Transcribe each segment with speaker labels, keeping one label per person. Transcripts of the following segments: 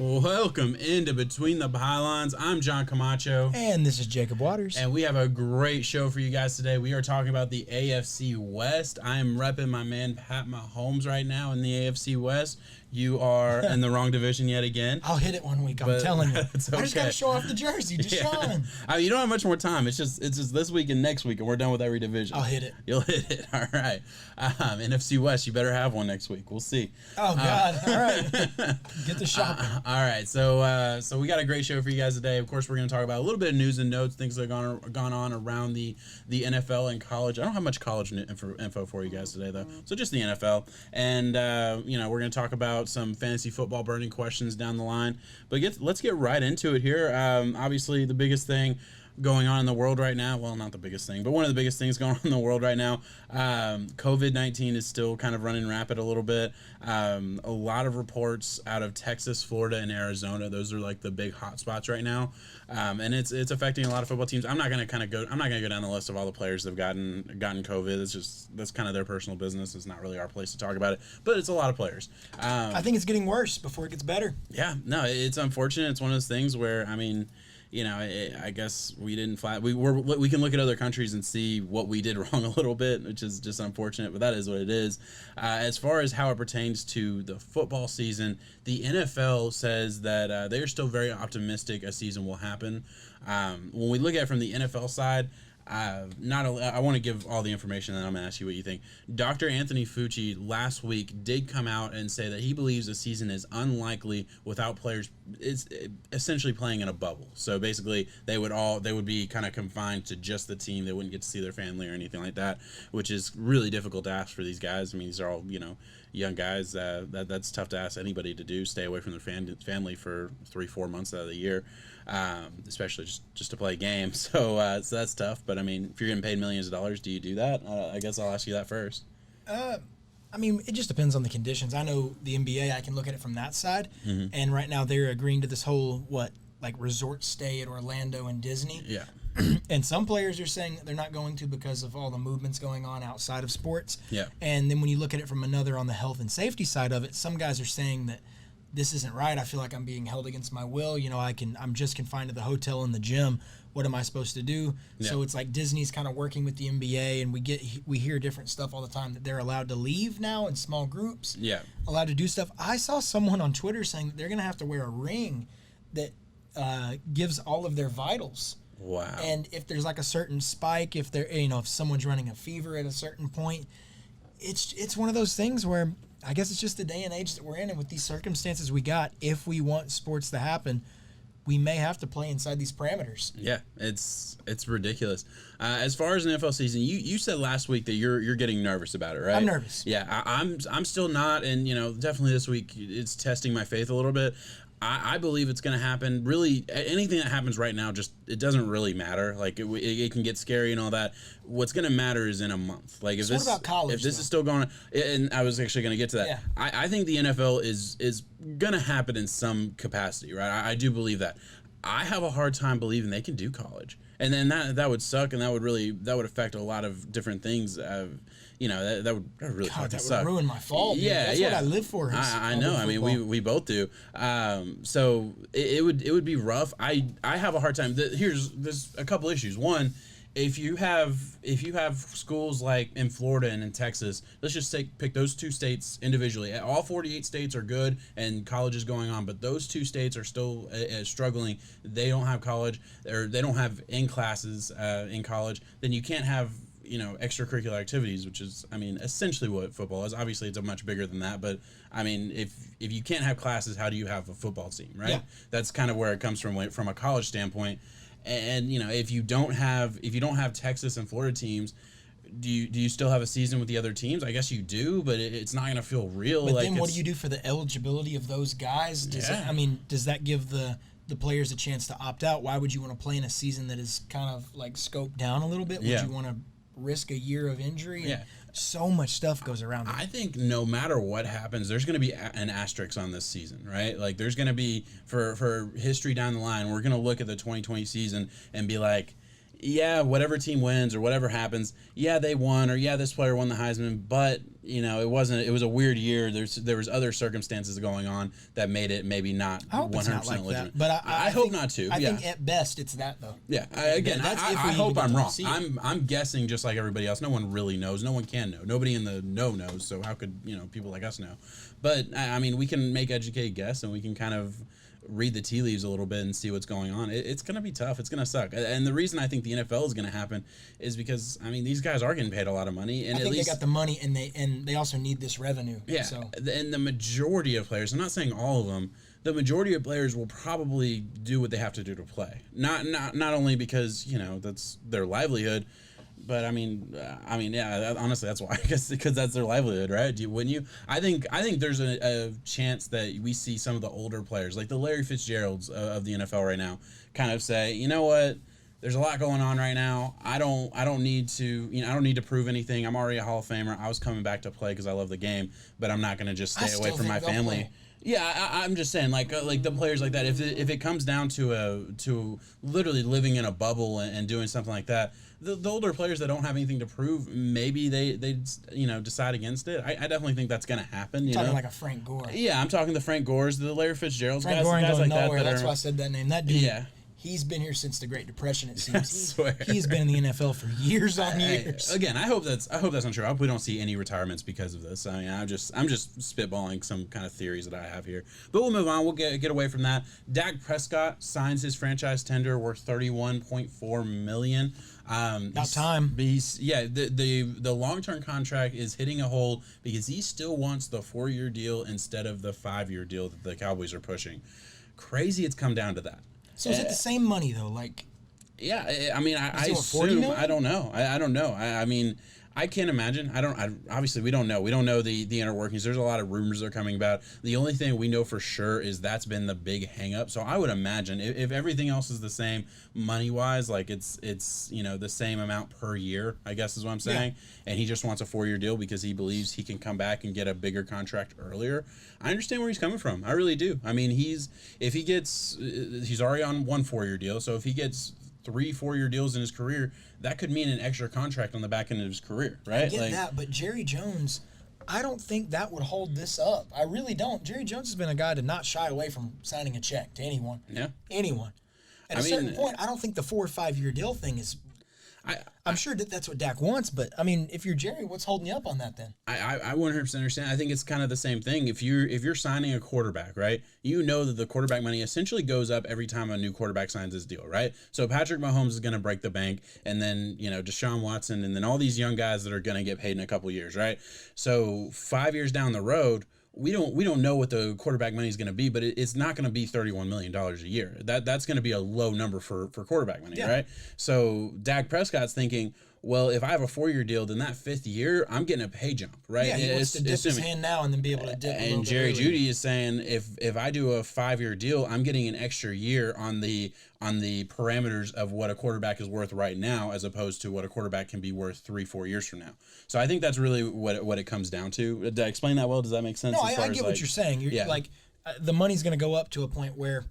Speaker 1: Welcome into Between the Pylons. I'm John Camacho.
Speaker 2: And this is Jacob Waters.
Speaker 1: And we have a great show for you guys today. We are talking about the AFC West. I am repping my man Pat Mahomes right now in the AFC West. You are in the wrong division yet again.
Speaker 2: I'll hit it one week, I'm telling you.
Speaker 1: It's okay.
Speaker 2: I just got to show off the jersey. Just shine.
Speaker 1: You don't have much more time. It's just this week and next week, and we're done with every division.
Speaker 2: I'll hit it.
Speaker 1: You'll hit it. All right. NFC West, you better have one next week. We'll see.
Speaker 2: Oh, God. All right. Get the shopping.
Speaker 1: All right. So we got a great show for you guys today. Of course, we're going to talk about a little bit of news and notes, things that have gone on around the NFL and college. I don't have much college info for you guys today, though. So just the NFL. And, we're going to talk about some fantasy football burning questions down the line. But let's get right into it here. Obviously, the biggest thing going on in the world right now, well, not the biggest thing, but one of the biggest things going on in the world right now, COVID-19 is still kind of running rapid a little bit. A lot of reports out of Texas, Florida, and Arizona. Those are like the big hot spots right now. And it's affecting a lot of football teams. I'm not going to go down the list of all the players that have gotten COVID. That's kind of their personal business. It's not really our place to talk about it, but it's a lot of players.
Speaker 2: I think it's getting worse before it gets better.
Speaker 1: Yeah, no, it's unfortunate. It's one of those things where, I guess we didn't we can look at other countries and see what we did wrong a little bit, which is just unfortunate, but that is what it is. As far as how it pertains to the football season, the NFL says that they're still very optimistic a season will happen. When we look at it from the NFL side, I want to give all the information, and I'm going to ask you what you think. Dr. Anthony Fauci last week did come out and say that he believes the season is unlikely without players. It's essentially playing in a bubble. So basically, they would be kind of confined to just the team. They wouldn't get to see their family or anything like that, which is really difficult to ask for these guys. I mean, these are all young guys. That's tough to ask anybody to do. Stay away from their family for 3-4 months out of the year, especially just to play games. So that's tough. But I mean, if you're getting paid millions of dollars, do you do that? I guess I'll ask you that first.
Speaker 2: It just depends on the conditions. I know the NBA, I can look at it from that side. Mm-hmm. And right now they're agreeing to this whole, resort stay at Orlando and Disney.
Speaker 1: Yeah.
Speaker 2: And some players are saying that they're not going to because of all the movements going on outside of sports.
Speaker 1: Yeah.
Speaker 2: And then when you look at it from another on the health and safety side of it, some guys are saying that this isn't right. I feel like I'm being held against my will. I'm just confined to the hotel and the gym. What am I supposed to do? Yeah. So it's like Disney's kind of working with the NBA, and we hear different stuff all the time that they're allowed to leave now in small groups.
Speaker 1: Yeah.
Speaker 2: Allowed to do stuff. I saw someone on Twitter saying that they're going to have to wear a ring that gives all of their vitals.
Speaker 1: Wow.
Speaker 2: And if there's like a certain spike, if someone's running a fever at a certain point, it's one of those things where I guess it's just the day and age that we're in, and with these circumstances we got, if we want sports to happen, we may have to play inside these parameters.
Speaker 1: Yeah, it's ridiculous. As far as an NFL season, you said last week that you're getting nervous about it, right?
Speaker 2: I'm nervous.
Speaker 1: Yeah, I'm still not, and definitely this week it's testing my faith a little bit. I believe it's going to happen. Really, anything that happens right now, it doesn't really matter. Like it can get scary and all that. What's going to matter is in a month. Like
Speaker 2: what about college?
Speaker 1: If this is still going, and I was actually going to get to that.
Speaker 2: Yeah.
Speaker 1: I think the NFL is going to happen in some capacity, right? I do believe that. I have a hard time believing they can do college, and then that would suck, and that would affect a lot of different things. That would really fucking suck.
Speaker 2: That would ruin my fall.
Speaker 1: Yeah,
Speaker 2: that's what I live for.
Speaker 1: I know. I mean, we both do. So it would be rough. I have a hard time. There's a couple issues. One, if you have schools like in Florida and in Texas, let's just pick those two states individually. All 48 states are good and college is going on, but those two states are still struggling. They don't have college, or they don't have in classes in college. Then you can't have extracurricular activities, which is, essentially what football is. Obviously, it's much bigger than that, but if you can't have classes, how do you have a football team, right?
Speaker 2: Yeah.
Speaker 1: That's kind of where it comes from a college standpoint. And if you don't have Texas and Florida teams, do you still have a season with the other teams? I guess you do, but it's not going to feel real.
Speaker 2: But then what do you do for the eligibility of those guys? Does that give the players a chance to opt out? Why would you want to play in a season that is kind of like scoped down a little bit? Would you want to risk a year of injury?
Speaker 1: Yeah.
Speaker 2: So much stuff goes around it.
Speaker 1: I think no matter what happens, there's going to be an asterisk on this season, right? Like there's going to be, for history down the line, we're going to look at the 2020 season and be like, yeah, whatever team wins or whatever happens, yeah, they won, or yeah, this player won the Heisman, but it wasn't. It was a weird year. There was other circumstances going on that made it maybe not 100%
Speaker 2: like
Speaker 1: legitimate.
Speaker 2: That, but
Speaker 1: I hope not to.
Speaker 2: I think at best it's that though.
Speaker 1: Yeah, I hope I'm wrong. I'm guessing just like everybody else. No one really knows. No one can know. Nobody in the know knows. So how could people like us know? But I mean, we can make educated guess, and we can kind of read the tea leaves a little bit and see what's going on. It's going to be tough. It's going to suck. And the reason I think the NFL is going to happen is because, I mean, these guys are getting paid a lot of money. And
Speaker 2: I think they got the money, and they also need this revenue.
Speaker 1: Yeah.
Speaker 2: So.
Speaker 1: And the majority of players, I'm not saying all of them, the majority of players will probably do what they have to do to play. Not only because, that's their livelihood, but I mean, yeah. Honestly, that's why. I guess because that's their livelihood, right? Wouldn't you? I think there's a chance that we see some of the older players, like the Larry Fitzgeralds of the NFL right now, kind of say, you know what? There's a lot going on right now. I don't need to. I don't need to prove anything. I'm already a Hall of Famer. I was coming back to play because I love the game, but I'm not going to just stay away from my family. Play. Yeah, I'm just saying, like the players like that. If it comes down to literally living in a bubble and doing something like that, the older players that don't have anything to prove, maybe they decide against it. I definitely think that's going to happen. You're
Speaker 2: talking like a Frank Gore.
Speaker 1: Yeah, I'm talking the Frank Gores, the Larry Fitzgeralds,
Speaker 2: Frank
Speaker 1: guys like
Speaker 2: nowhere.
Speaker 1: that.
Speaker 2: That's why I said that name. That dude.
Speaker 1: Yeah.
Speaker 2: He's been here since the Great Depression. It seems.
Speaker 1: I swear.
Speaker 2: He's been in the NFL for years on years.
Speaker 1: Again, I hope that's not true. I hope we don't see any retirements because of this. I mean, I'm just spitballing some kind of theories that I have here. But we'll move on. We'll get away from that. Dak Prescott signs his franchise tender worth $31.4 million.
Speaker 2: About time.
Speaker 1: The long-term contract is hitting a hole because he still wants the 4-year deal instead of the 5-year deal that the Cowboys are pushing. Crazy, it's come down to that.
Speaker 2: So is it the same money though? Like,
Speaker 1: yeah, I mean, I assume. I don't know. I don't know. I mean, I can't imagine. Obviously, we don't know. We don't know the inner workings. There's a lot of rumors that are coming about. The only thing we know for sure is that's been the big hang up. So I would imagine if everything else is the same money wise, like it's the same amount per year, I guess is what I'm saying. Yeah. And he just wants a 4-year deal because he believes he can come back and get a bigger contract earlier. I understand where he's coming from. I really do. I mean, he's already on one 4-year deal. So if he gets 3 4-year deals in his career, that could mean an extra contract on the back end of his career, right?
Speaker 2: I get that, but Jerry Jones, I don't think that would hold this up. I really don't. Jerry Jones has been a guy to not shy away from signing a check to anyone.
Speaker 1: Yeah.
Speaker 2: Anyone. At a certain point, I don't think the 4 or 5 year deal thing is. I'm sure that's what Dak wants, but I mean, if you're Jerry, what's holding you up on that then?
Speaker 1: I 100% understand. I think it's kind of the same thing. If you're signing a quarterback, right? You know that the quarterback money essentially goes up every time a new quarterback signs his deal, right? So Patrick Mahomes is going to break the bank, and then Deshaun Watson, and then all these young guys that are going to get paid in a couple years, right? So 5 years down the road, we don't know what the quarterback money is going to be, but it's not going to be $31 million a year. That's going to be a low number for quarterback money, yeah. Right? So Dak Prescott's thinking, well, if I have a 4-year deal, then that 5th year, I'm getting a pay jump, right?
Speaker 2: Yeah, he wants to dip his hand now and then be able to dip.
Speaker 1: And Jerry Jeudy is saying, if I do a 5-year deal, I'm getting an extra year on the parameters of what a quarterback is worth right now, as opposed to what a quarterback can be worth 3-4 years from now. So I think that's really what it comes down to. Did I explain that well? Does that make sense?
Speaker 2: No, I get what you're saying. You're like, the money's going to go up to a point where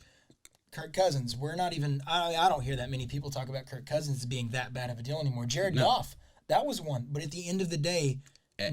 Speaker 2: Kirk Cousins, we're not even, I don't hear that many people talk about Kirk Cousins as being that bad of a deal anymore. Jared Goff, that was one. But at the end of the day,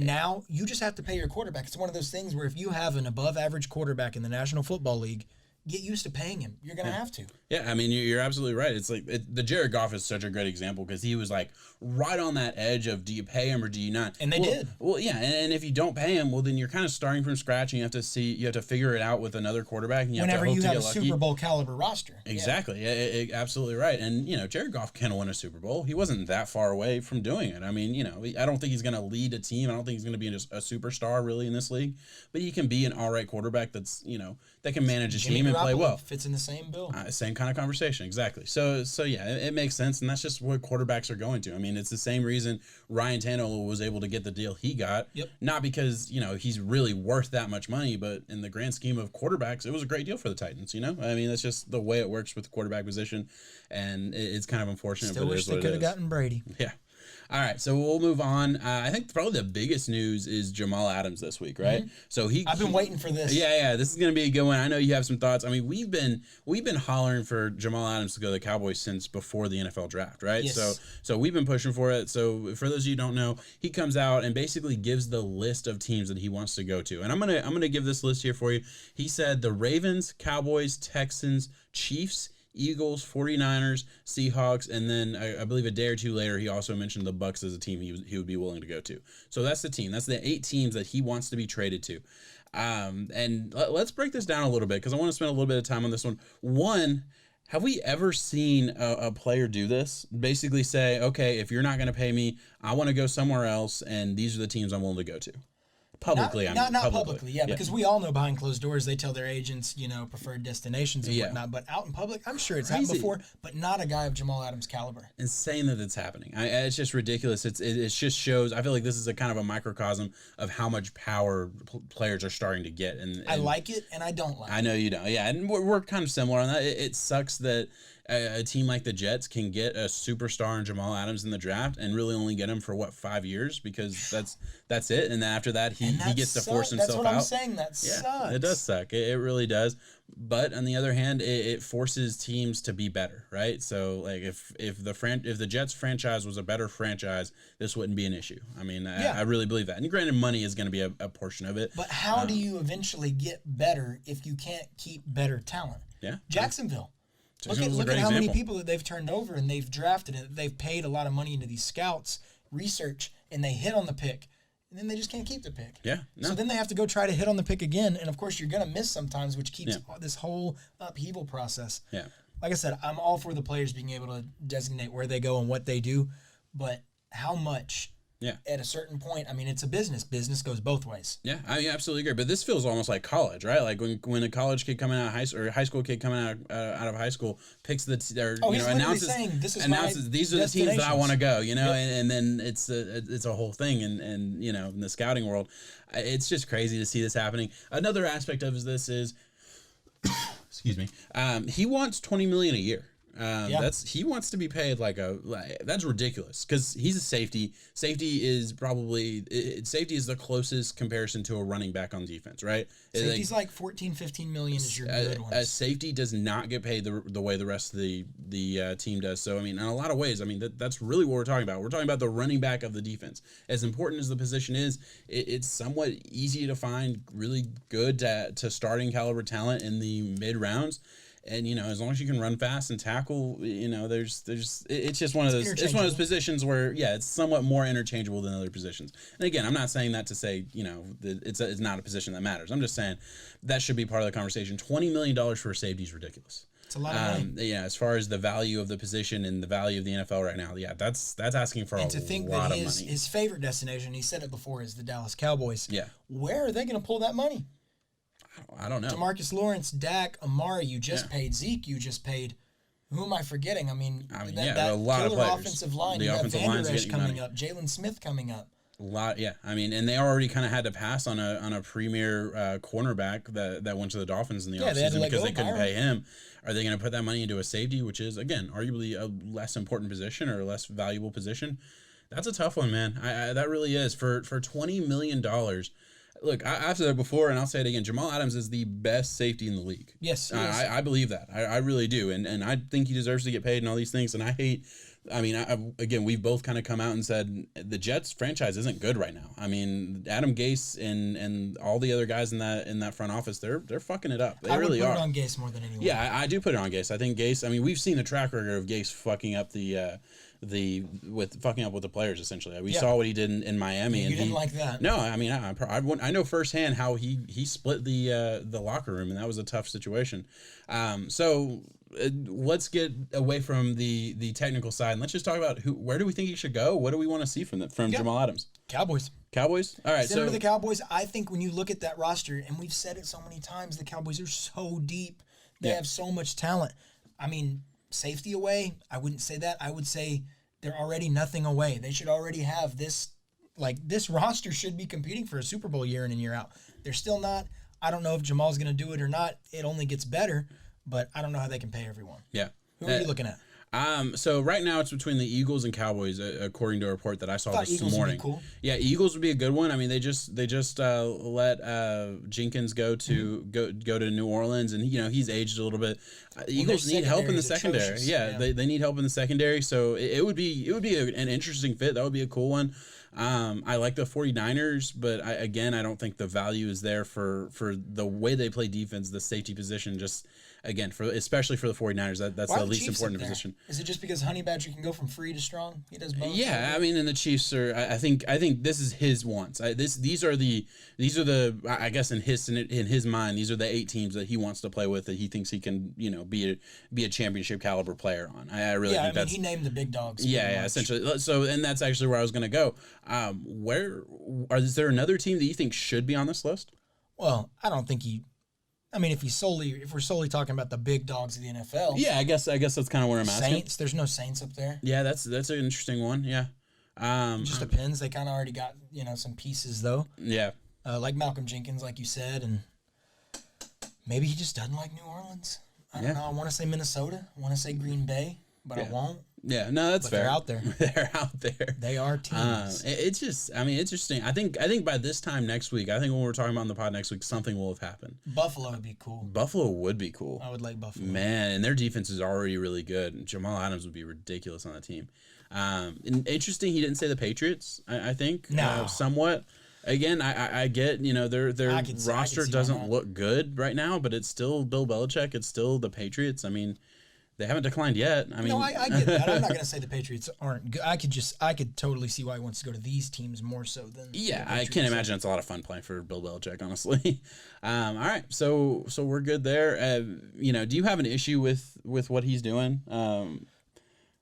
Speaker 2: now you just have to pay your quarterback. It's one of those things where if you have an above average quarterback in the National Football League, get used to paying him. You're going to have to.
Speaker 1: Yeah, I mean, you're absolutely right. It's like the Jared Goff is such a great example because he was like right on that edge of do you pay him or do you not?
Speaker 2: And they did.
Speaker 1: Well, yeah, and if you don't pay him, well, then you're kind of starting from scratch and you have to figure it out with another quarterback. And
Speaker 2: whenever
Speaker 1: you
Speaker 2: have a Super Bowl caliber roster.
Speaker 1: Exactly. Yeah. Absolutely right. And, Jared Goff can win a Super Bowl. He wasn't that far away from doing it. I mean, I don't think he's going to lead a team. I don't think he's going to be a superstar really in this league. But he can be an all-right quarterback that's, that can manage a team and play well.
Speaker 2: Fits in the same bill.
Speaker 1: Same kind of conversation, exactly. So yeah, it makes sense, and that's just what quarterbacks are going to. I mean, it's the same reason Ryan Tannehill was able to get the deal he got.
Speaker 2: Yep.
Speaker 1: Not because he's really worth that much money, but in the grand scheme of quarterbacks, it was a great deal for the Titans. I mean, that's just the way it works with the quarterback position, and it's kind of unfortunate.
Speaker 2: Still wish they could have gotten Brady.
Speaker 1: Yeah. All right, so we'll move on. I think probably the biggest news is Jamal Adams this week, right? So
Speaker 2: I've been waiting for this.
Speaker 1: Yeah, this is going to be a good one. I know you have some thoughts. I mean, we've been hollering for Jamal Adams to go to the Cowboys since before the NFL draft, right?
Speaker 2: Yes.
Speaker 1: So we've been pushing for it. So for those of you who don't know, he comes out and basically gives the list of teams that he wants to go to. And I'm gonna give this list here for you. He said the Ravens, Cowboys, Texans, Chiefs, Eagles, 49ers, Seahawks, and then I believe a day or two later, he also mentioned the Bucks as a team he would be willing to go to. So that's the team. That's the 8 teams that he wants to be traded to. And let's break this down a little bit because I want to spend a little bit of time on this one. One, have we ever seen a player do this? Basically say, okay, if you're not going to pay me, I want to go somewhere else, and these are the teams I'm willing to go to. Publicly,
Speaker 2: not publicly, yeah, because we all know behind closed doors they tell their agents, preferred destinations and whatnot. But out in public, I'm sure it's happened before, but not a guy of Jamal Adams' caliber.
Speaker 1: Insane that it's happening. It's just ridiculous. It just shows. I feel like this is a kind of a microcosm of how much power players are starting to get. And
Speaker 2: I like it, and I don't like it.
Speaker 1: I know you don't. Yeah, and we're kind of similar on that. It sucks that a team like the Jets can get a superstar in Jamal Adams in the draft and really only get him for 5 years, because that's it. And then after that, he gets to force himself out.
Speaker 2: That's what I'm saying. That sucks.
Speaker 1: It does suck. It really does. But on the other hand, it forces teams to be better, right? So like if the Jets franchise was a better franchise, this wouldn't be an issue. I mean, I really believe that. And granted, money is going to be a portion of it.
Speaker 2: But how do you eventually get better if you can't keep better talent?
Speaker 1: Yeah,
Speaker 2: Jacksonville. Look at how many people that they've turned over and they've drafted and they've paid a lot of money into these scouts, research, and they hit on the pick. And then they just can't keep the pick.
Speaker 1: Yeah. No.
Speaker 2: So then they have to go try to hit on the pick again. And, of course, you're going to miss sometimes, which keeps this whole upheaval process.
Speaker 1: Yeah.
Speaker 2: Like I said, I'm all for the players being able to designate where they go and what they do. But how much at a certain point, I mean, it's a business. Business goes both ways.
Speaker 1: Yeah, I absolutely agree. But this feels almost like college, right? Like when a college kid coming out of high school, or a high school kid coming out of high school picks announces these are the teams that I want to go, and then it's a whole thing, and in the scouting world, it's just crazy to see this happening. Another aspect of this is, excuse me, he wants $20 million a year. He wants to be paid that's ridiculous, because he's a safety. Safety is the closest comparison to a running back on defense, right?
Speaker 2: Safety's like 14, 15 million is your good one.
Speaker 1: A safety does not get paid the way the rest of the team does. So I mean, in a lot of ways, I mean that's really what we're talking about. We're talking about the running back of the defense. As important as the position is, it's somewhat easy to find really good to starting caliber talent in the mid rounds. And as long as you can run fast and tackle, it's just one of those positions where it's somewhat more interchangeable than other positions. And again, I'm not saying that to say it's not a position that matters. I'm just saying that should be part of the conversation. $20 million for a safety is ridiculous.
Speaker 2: It's a lot of money.
Speaker 1: Yeah, as far as the value of the position and the value of the NFL right now, that's asking for a lot of money. And to think that
Speaker 2: his favorite destination, he said it before, is the Dallas Cowboys.
Speaker 1: Yeah,
Speaker 2: where are they going to pull that money?
Speaker 1: I don't know.
Speaker 2: DeMarcus Lawrence, Dak, Amari, you just paid. Zeke, you just paid. Who am I forgetting? I mean that
Speaker 1: a lot of players.
Speaker 2: Offensive line. You have Van Der Esch coming up. Jalen Smith coming up.
Speaker 1: A lot, yeah. I mean, and they already kind of had to pass on a premier cornerback that went to the Dolphins in the offseason because they couldn't pay him. Are they going to put that money into a safety, which is, again, arguably a less important position or a less valuable position? That's a tough one, man. That really is. For $20 million. Look, I've said it before, and I'll say it again. Jamal Adams is the best safety in the league.
Speaker 2: Yes, he
Speaker 1: is. I believe that. I really do, and I think he deserves to get paid and all these things. And I hate. I mean, again, we've both kind of come out and said the Jets franchise isn't good right now. I mean, Adam Gase and all the other guys in that front office, they're fucking it up. They really are.
Speaker 2: I would put it on Gase more than anyone.
Speaker 1: Yeah, I do put it on Gase. I think Gase. I mean, we've seen the track record of Gase fucking up fucking up with the players, essentially. We saw what he did in Miami.
Speaker 2: You didn't like that.
Speaker 1: No, I mean, I know firsthand how he split the locker room, and that was a tough situation. So let's get away from the technical side, and let's just talk about where do we think he should go? What do we want to see from Jamal Adams?
Speaker 2: Cowboys.
Speaker 1: All right.
Speaker 2: Send him to the Cowboys. I think when you look at that roster, and we've said it so many times, the Cowboys are so deep. They have so much talent. I mean, safety away, I wouldn't say that. I would say they're already nothing away. They should already have this. Like, this roster should be competing for a Super Bowl year in and year out. They're still not. I don't know if Jamal's going to do it or not. It only gets better, but I don't know how they can pay everyone.
Speaker 1: Yeah.
Speaker 2: Who are you looking at?
Speaker 1: So right now it's between the Eagles and Cowboys, according to a report that I saw this
Speaker 2: Eagles
Speaker 1: morning.
Speaker 2: would be cool.
Speaker 1: Yeah, Eagles would be a good one. I mean, they just let Jenkins go to go to New Orleans, and he's aged a little bit. Eagles need help in the secondary. Yeah, they need help in the secondary. So it would be an interesting fit. That would be a cool one. I like the 49ers, but I don't think the value is there for the way they play defense, the safety position. Just again, especially for the 49ers, that's the least important position.
Speaker 2: Is it just because Honey Badger can go from free to strong? He does both.
Speaker 1: Yeah, I mean, and the Chiefs are. I think this is his wants. These are the I guess in his mind, these are the 8 teams that he wants to play with, that he thinks he can be a championship caliber player on. I really think that's.
Speaker 2: He named the big dogs.
Speaker 1: Yeah, essentially. So, and that's actually where I was going to go. Is there another team that you think should be on this list?
Speaker 2: Well, I don't think he. I mean, if we're solely talking about the big dogs of the NFL.
Speaker 1: Yeah, I guess that's kind of where I'm asking.
Speaker 2: Saints, there's no Saints up there.
Speaker 1: Yeah, that's an interesting one. Yeah.
Speaker 2: It just depends. They kind of already got some pieces though.
Speaker 1: Yeah.
Speaker 2: Like Malcolm Jenkins, like you said, and maybe he just doesn't like New Orleans. I don't know. I want to say Minnesota. I want to say Green Bay, but I won't.
Speaker 1: Yeah, no, that's fair.
Speaker 2: They're out there.
Speaker 1: They're out there.
Speaker 2: They are teams.
Speaker 1: It's just, I mean, interesting. I think by this time next week, I think when we're talking about on the pod next week, something will have happened.
Speaker 2: Buffalo would be cool.
Speaker 1: Buffalo would be cool.
Speaker 2: I would like Buffalo.
Speaker 1: Man, and their defense is already really good. Jamal Adams would be ridiculous on the team. And interesting, he didn't say the Patriots. I think somewhat. Again, I get their roster doesn't look good right now, but it's still Bill Belichick. It's still the Patriots. I mean. They haven't declined yet. I mean,
Speaker 2: I get that. I'm not going to say the Patriots aren't good. I could totally see why he wants to go to these teams more so than.
Speaker 1: Yeah, I can't imagine it's a lot of fun playing for Bill Belichick, honestly. All right, so we're good there. Do you have an issue with what he's doing?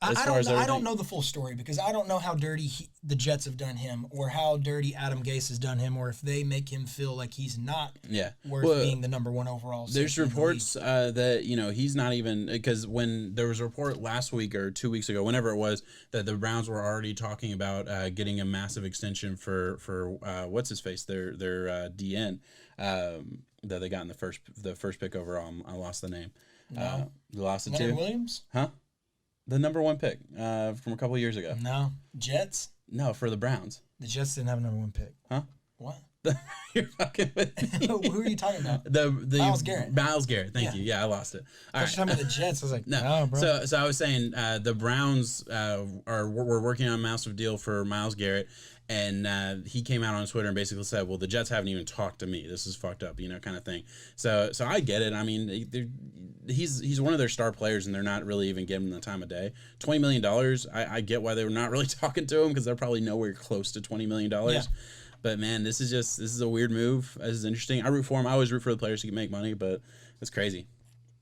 Speaker 2: I don't know the full story because I don't know how dirty the Jets have done him or how dirty Adam Gase has done him or if they make him feel like he's not worth being the number 1 overall.
Speaker 1: There's reports that, he's not even – because when there was a report last week or 2 weeks ago, whenever it was, that the Browns were already talking about getting a massive extension for what's-his-face, their DN that they got in the first pick overall. I lost the name.
Speaker 2: No.
Speaker 1: They lost it
Speaker 2: Leonard
Speaker 1: too.
Speaker 2: Williams?
Speaker 1: Huh? The number 1 pick from a couple of years ago.
Speaker 2: No. Jets?
Speaker 1: No, for the Browns.
Speaker 2: The Jets didn't have a number 1 pick.
Speaker 1: Huh?
Speaker 2: What?
Speaker 1: You're fucking with me.
Speaker 2: Who are you talking about?
Speaker 1: The
Speaker 2: Myles Garrett.
Speaker 1: Myles Garrett. Thank you. Yeah, I lost it.
Speaker 2: I was talking about the Jets. I was like, no, bro.
Speaker 1: So I was saying the Browns were working on a massive deal for Myles Garrett. And he came out on Twitter and basically said, well, the Jets haven't even talked to me. This is fucked up, kind of thing. So I get it. I mean, he's one of their star players, and they're not really even giving him the time of day. $20 million, I get why they were not really talking to him because they're probably nowhere close to $20 million. Yeah. But, man, this is a weird move. This is interesting. I root for him. I always root for the players who can make money, but it's crazy.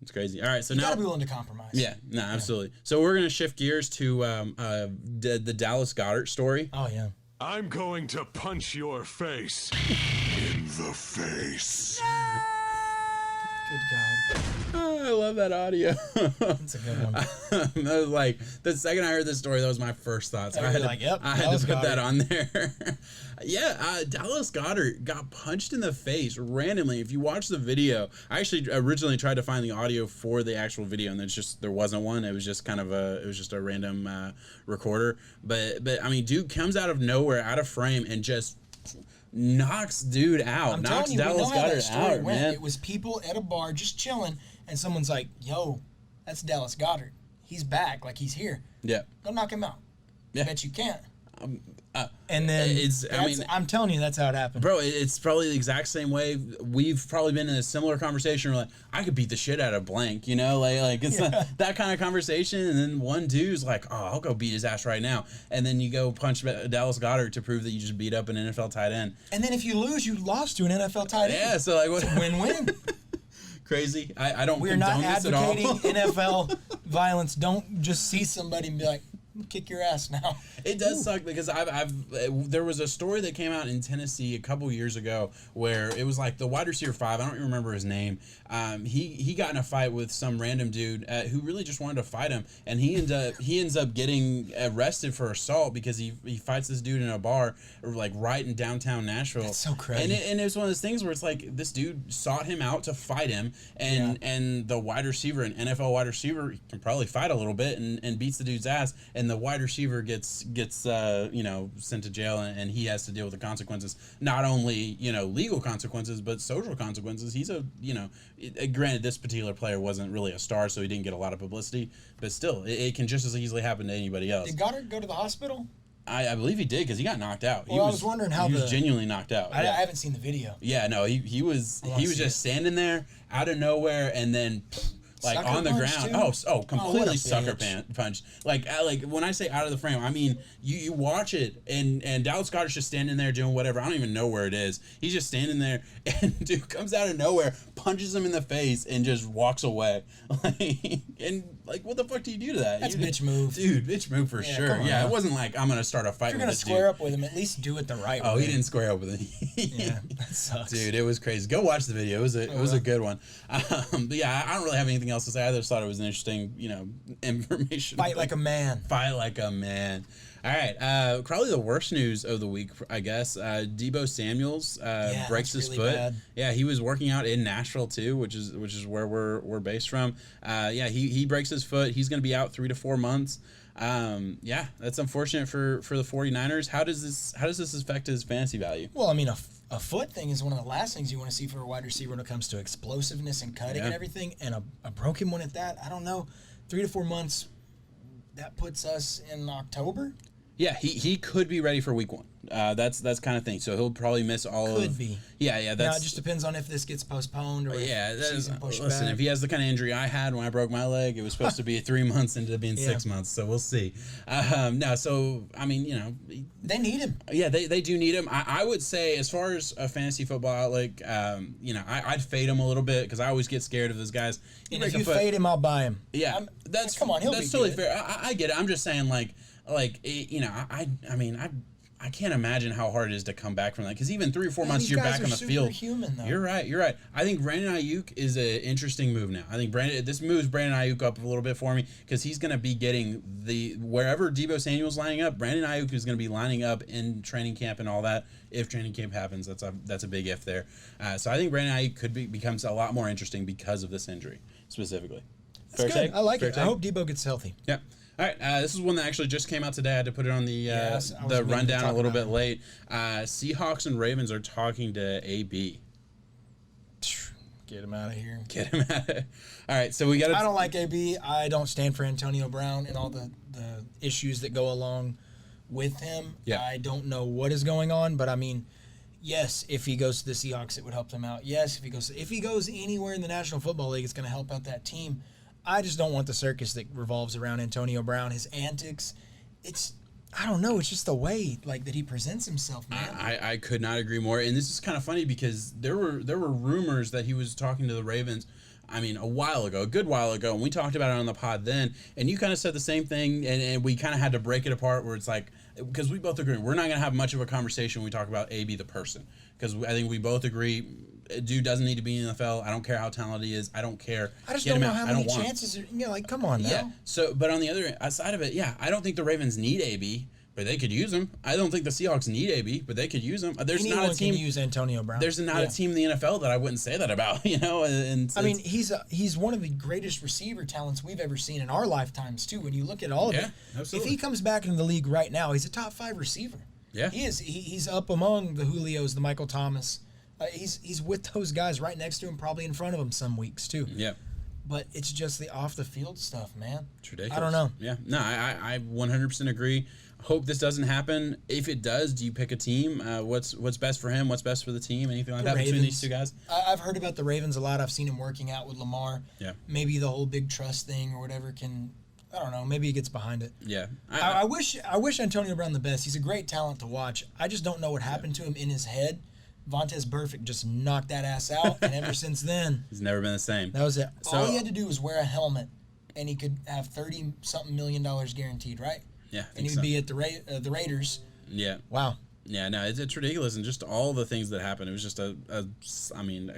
Speaker 1: It's crazy. All right, so
Speaker 2: you
Speaker 1: now
Speaker 2: gotta be willing to compromise.
Speaker 1: Yeah, no, absolutely. So we're gonna shift gears to the Dallas Goedert story.
Speaker 2: Oh yeah.
Speaker 3: I'm going to punch your face in the face.
Speaker 2: Good God.
Speaker 1: Oh, I love that audio.
Speaker 2: That's a good one.
Speaker 1: That was like the second I heard this story, that was my first thought. So I had to put that on there. Yeah, Dallas Goedert got punched in the face randomly. If you watch the video, I actually originally tried to find the audio for the actual video, and there wasn't one. It was just kind of a random recorder. But I mean, dude comes out of nowhere, out of frame, and just knocks dude out. Knocks Dallas Goedert out, man.
Speaker 2: It was people at a bar just chilling, and someone's like, "Yo, that's Dallas Goedert. He's back. Like he's here.
Speaker 1: Yeah,
Speaker 2: go knock him out.
Speaker 1: Yeah.
Speaker 2: Bet you can't." And then I'm telling you, that's how it happened.
Speaker 1: Bro, it's probably the exact same way. We've probably been in a similar conversation where, like, I could beat the shit out of blank, Like it's that kind of conversation. And then one dude's like, oh, I'll go beat his ass right now. And then you go punch Dallas Goedert to prove that you just beat up an NFL tight end.
Speaker 2: And then if you lose, you lost to an NFL tight end.
Speaker 1: Yeah, so like what?
Speaker 2: It's a win-win.
Speaker 1: Crazy. I don't
Speaker 2: We're not advocating NFL violence. Don't just see somebody and be like, kick your ass now.
Speaker 1: It does suck because there was a story that came out in Tennessee a couple years ago where it was like the wide receiver 5. I don't even remember his name. He got in a fight with some random dude who really just wanted to fight him, and he ends up getting arrested for assault because he fights this dude in a bar like right in downtown Nashville.
Speaker 2: That's so crazy.
Speaker 1: And it was one of those things where it's like this dude sought him out to fight him, and the wide receiver, an NFL wide receiver, can probably fight a little bit and beats the dude's ass, and the wide receiver gets sent to jail, and he has to deal with the consequences, not only legal consequences but social consequences. He's granted this particular player wasn't really a star, so he didn't get a lot of publicity, but still it can just as easily happen to anybody else.
Speaker 2: Did Goddard go to the hospital?
Speaker 1: I believe he did because he got knocked out.
Speaker 2: Well, I was wondering how
Speaker 1: he was genuinely knocked out.
Speaker 2: I haven't seen the video.
Speaker 1: Yeah, no, he was just standing there out of nowhere, and then like
Speaker 2: sucker
Speaker 1: on the ground.
Speaker 2: Too?
Speaker 1: Completely
Speaker 2: what a
Speaker 1: sucker
Speaker 2: bitch.
Speaker 1: punch. Like when I say out of the frame, I mean you watch it, and Dallas Goedert's just standing there doing whatever. I don't even know where it is. He's just standing there, and dude comes out of nowhere, punches him in the face, and just walks away. Like, what the fuck do you do to that?
Speaker 2: That's bitch move.
Speaker 1: Dude, bitch move for sure. Yeah, it wasn't like I'm gonna start a fight.
Speaker 2: If you're gonna square up with him, at least do it the right way.
Speaker 1: Oh, he didn't square up with him.
Speaker 2: Yeah, that sucks.
Speaker 1: Dude, it was crazy. Go watch the video. It was a good one. But yeah, I don't really have anything else to say. I just thought it was an interesting, information.
Speaker 2: Fight like a man.
Speaker 1: Fight like a man. All right, probably the worst news of the week, I guess. Debo Samuels breaks his foot.
Speaker 2: Bad.
Speaker 1: Yeah, he was working out in Nashville too, which is where we're based from. He breaks his foot. He's going to be out 3 to 4 months. That's unfortunate for the 49ers. How does this affect his fantasy value?
Speaker 2: Well, I mean, a foot thing is one of the last things you want to see for a wide receiver when it comes to explosiveness and cutting and everything, and a broken one at that. I don't know. 3 to 4 months, that puts us in October.
Speaker 1: Yeah, he could be ready for week 1. That's kind of thing. So he'll probably miss all of.
Speaker 2: Could be.
Speaker 1: Yeah.
Speaker 2: Now it just depends on if this gets postponed or season pushed back.
Speaker 1: If he has the kind of injury I had when I broke my leg, it was supposed to be 3 months, ended up being 6 months. So we'll see. So I mean,
Speaker 2: they need him.
Speaker 1: Yeah, they do need him. I would say, as far as a fantasy football outlook, I'd fade him a little bit because I always get scared of those guys.
Speaker 2: And if you fade him, I'll buy him.
Speaker 1: Yeah,
Speaker 2: come on,
Speaker 1: that's totally fair. I get it. I'm just saying, I can't imagine how hard it is to come back from that, because even 3 or 4 months you're back on the field.
Speaker 2: Though.
Speaker 1: You're right. I think Brandon Ayuk is an interesting move now. I think this moves Brandon Ayuk up a little bit for me, because he's going to be getting wherever Debo Samuel's lining up, Brandon Ayuk is going to be lining up in training camp and all that. If training camp happens, that's a big if there. So I think Brandon Ayuk becomes a lot more interesting because of this injury specifically.
Speaker 2: Fair take? I like it. I hope Debo gets healthy.
Speaker 1: Yeah. All right, this is one that actually just came out today. I had to put it on the rundown a little bit late. Seahawks and Ravens are talking to AB.
Speaker 2: Get him out of here.
Speaker 1: Get him out of here. All right, so we got.
Speaker 2: I don't like AB. I don't stand for Antonio Brown and all the issues that go along with him.
Speaker 1: Yeah.
Speaker 2: I don't know what is going on, but I mean, yes, if he goes to the Seahawks, it would help them out. Yes, if he goes anywhere in the National Football League, it's going to help out that team. I just don't want the circus that revolves around Antonio Brown, his antics. I don't know. It's just the way that he presents himself, man.
Speaker 1: I could not agree more. And this is kind of funny because there were rumors that he was talking to the Ravens. I mean, a good while ago, and we talked about it on the pod then, and you kind of said the same thing, and we kind of had to break it apart where it's like, because we both agree, we're not going to have much of a conversation when we talk about AB the person, because I think we both agree, dude doesn't need to be in the NFL. I don't care how talented he is. I don't care.
Speaker 2: I just don't know how many chances are, come on now.
Speaker 1: Yeah, so, but on the other side of it, I don't think the Ravens need AB, but they could use him. I don't think the Seahawks need AB, but they could use him. There's
Speaker 2: Anyone
Speaker 1: not a team
Speaker 2: can use Antonio Brown.
Speaker 1: There's not a team in the NFL that I wouldn't say that about, And
Speaker 2: I mean, he's one of the greatest receiver talents we've ever seen in our lifetimes too. When you look at all of it,
Speaker 1: absolutely.
Speaker 2: If he comes back into the league right now, he's a top 5 receiver.
Speaker 1: Yeah,
Speaker 2: he is. He's up among the Julios, the Michael Thomas. He's with those guys right next to him, probably in front of him some weeks too.
Speaker 1: Yeah.
Speaker 2: But it's just the off the field stuff, man.
Speaker 1: It's ridiculous.
Speaker 2: I don't know.
Speaker 1: Yeah. No, I 100% agree. Hope this doesn't happen. If it does, do you pick a team? What's best for him? What's best for the team? Anything like that between these two guys?
Speaker 2: I've heard about the Ravens a lot. I've seen him working out with Lamar.
Speaker 1: Yeah.
Speaker 2: Maybe the whole big trust thing or whatever can. I don't know. Maybe he gets behind it.
Speaker 1: Yeah.
Speaker 2: I wish Antonio Brown the best. He's a great talent to watch. I just don't know what happened to him in his head. Vontaze Burfict just knocked that ass out, and ever since then,
Speaker 1: he's never been the same.
Speaker 2: That was it. All he had to do was wear a helmet, and he could have $30-something million guaranteed, right?
Speaker 1: Yeah,
Speaker 2: and he would be at the Raiders.
Speaker 1: Yeah.
Speaker 2: Wow.
Speaker 1: Yeah, no, it's ridiculous, and just all the things that happened. It was just a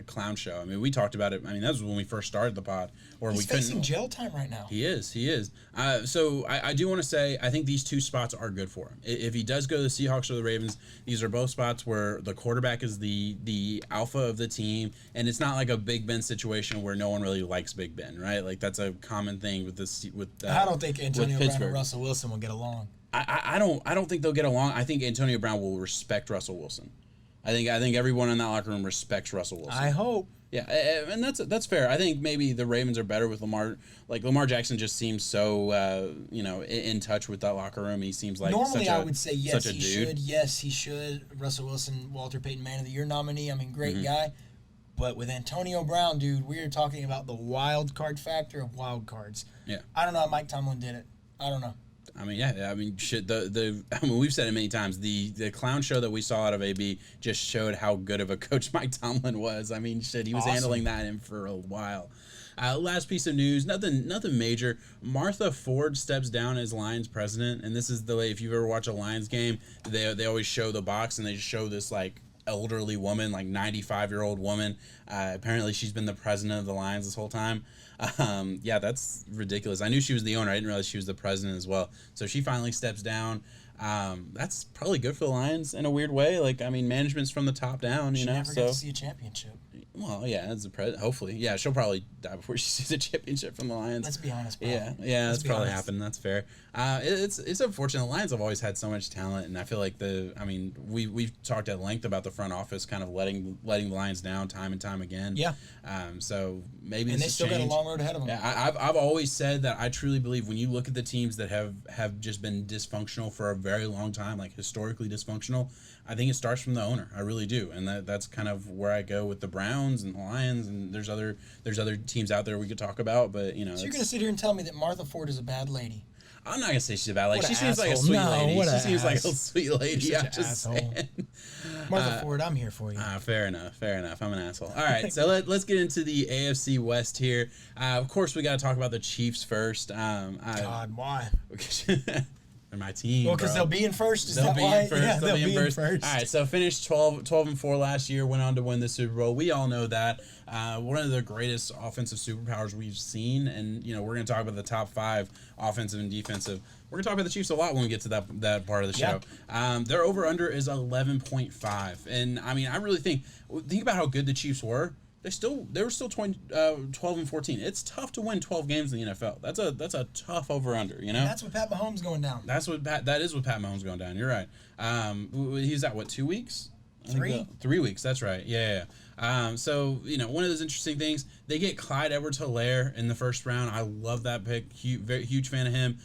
Speaker 1: clown show. I mean, we talked about it. I mean, that was when we first started the pod, or
Speaker 2: He's facing jail time right now.
Speaker 1: He is. So I do want to say I think these two spots are good for him. If he does go to the Seahawks or the Ravens, these are both spots where the quarterback is the alpha of the team, and it's not like a Big Ben situation where no one really likes Big Ben, right? Like that's a common thing with this.
Speaker 2: I don't think Antonio Brown and Russell Wilson will get along.
Speaker 1: I don't think they'll get along. I think Antonio Brown will respect Russell Wilson. I think everyone in that locker room respects Russell Wilson.
Speaker 2: I hope.
Speaker 1: Yeah, and that's fair. I think maybe the Ravens are better with Lamar. Like Lamar Jackson just seems so in touch with that locker room. He seems like
Speaker 2: normally I would say yes he
Speaker 1: dude.
Speaker 2: should. Yes he should. Russell Wilson, Walter Payton Man of the Year nominee. I mean, great guy. But with Antonio Brown, dude, we are talking about the wild card factor of wild cards.
Speaker 1: Yeah.
Speaker 2: I don't know how Mike Tomlin did it. I don't know.
Speaker 1: I mean, yeah. I mean, shit. We've said it many times. The clown show that we saw out of AB just showed how good of a coach Mike Tomlin was. I mean, shit. He was handling that in for a while. Last piece of news. Nothing major. Martha Ford steps down as Lions president, and this is the way. If you've ever watched a Lions game, they always show the box, and they just show this like elderly woman, like 95-year-old woman. Apparently, she's been the president of the Lions this whole time. Yeah, that's ridiculous. I knew she was the owner. I didn't realize she was the president as well. So she finally steps down. That's probably good for the Lions in a weird way. Like, I mean, management's from the top down, you know.
Speaker 2: Never get to see a championship.
Speaker 1: Well, yeah, as the president, hopefully. Yeah, she'll probably die before she sees a championship from the Lions.
Speaker 2: Let's be honest, bro.
Speaker 1: Yeah, that's probably happened. That's fair. It's unfortunate. The Lions have always had so much talent, and I feel like we've talked at length about the front office kind of letting the Lions down time and time again.
Speaker 2: Yeah.
Speaker 1: So maybe
Speaker 2: and
Speaker 1: this
Speaker 2: they still got a long road ahead of them.
Speaker 1: Yeah, I've always said that I truly believe when you look at the teams that have just been dysfunctional for a very long time, like historically dysfunctional, I think it starts from the owner. I really do, and that's kind of where I go with the Browns and the Lions, and there's other teams out there we could talk about, but you know.
Speaker 2: So you're gonna sit here and tell me that Martha Ford is a bad lady?
Speaker 1: I'm not gonna say she's a bad lady.
Speaker 2: What
Speaker 1: she seems like a sweet lady. She seems like a sweet lady.
Speaker 2: You're
Speaker 1: I'm
Speaker 2: such an
Speaker 1: just
Speaker 2: asshole.
Speaker 1: saying.
Speaker 2: Martha Ford, I'm here for you.
Speaker 1: Fair enough. I'm an asshole. All right, so let's get into the AFC West here. Of course, we got to talk about the Chiefs first.
Speaker 2: God, why?
Speaker 1: They're my team.
Speaker 2: Well, because they'll be in first.
Speaker 1: They'll be in first.
Speaker 2: Yeah,
Speaker 1: they'll be in first.
Speaker 2: All
Speaker 1: right, so finished 12-4 last year, went on to win the Super Bowl. We all know that. One of the greatest offensive superpowers we've seen, and you know we're going to talk about the top 5 offensive and defensive. We're going to talk about the Chiefs a lot when we get to that part of the show. Yeah. Their over-under is 11.5, and I mean I really think about how good the Chiefs were. They were still 12-14. It's tough to win 12 games in the NFL. That's a tough over under, you know. And
Speaker 2: that's with Pat Mahomes going down.
Speaker 1: That is with Pat Mahomes going down. You're right. He's at what, 2 weeks?
Speaker 2: 3.
Speaker 1: 3 weeks. That's right. Yeah. So you know, one of those interesting things, they get Clyde Edwards-Helaire in the first round. I love that pick. Huge fan of him.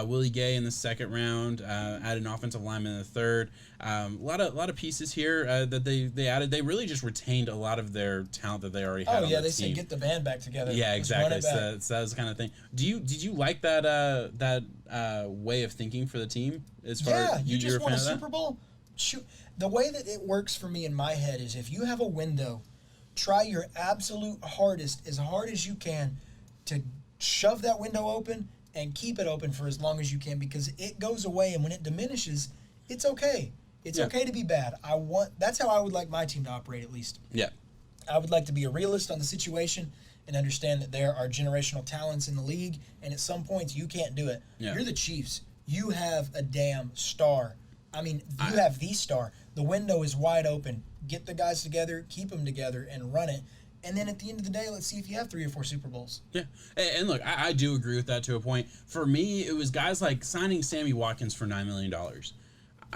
Speaker 1: Willie Gay in the second round. Added an offensive lineman in the third. A lot of pieces here that they added. They really just retained a lot of their talent that they already had. Oh yeah,
Speaker 2: they said get the band back together.
Speaker 1: Yeah, exactly. So that was the kind of thing. Did you like that way of thinking for the team? As far
Speaker 2: you just won a Super Bowl. Shoot, the way that it works for me in my head is if you have a window, try your absolute hardest, as hard as you can, to shove that window open and keep it open for as long as you can, because it goes away, and when it diminishes, it's okay. It's okay to be bad. That's how I would like my team to operate, at least.
Speaker 1: Yeah.
Speaker 2: I would like to be a realist on the situation and understand that there are generational talents in the league, and at some points you can't do it. Yeah. You're the Chiefs. You have a damn star. I mean, you have the star. The window is wide open. Get the guys together, keep them together, and run it. And then at the end of the day, let's see if you have 3 or 4 Super Bowls.
Speaker 1: Yeah. And look, I do agree with that to a point. For me, it was guys like signing Sammy Watkins for $9 million.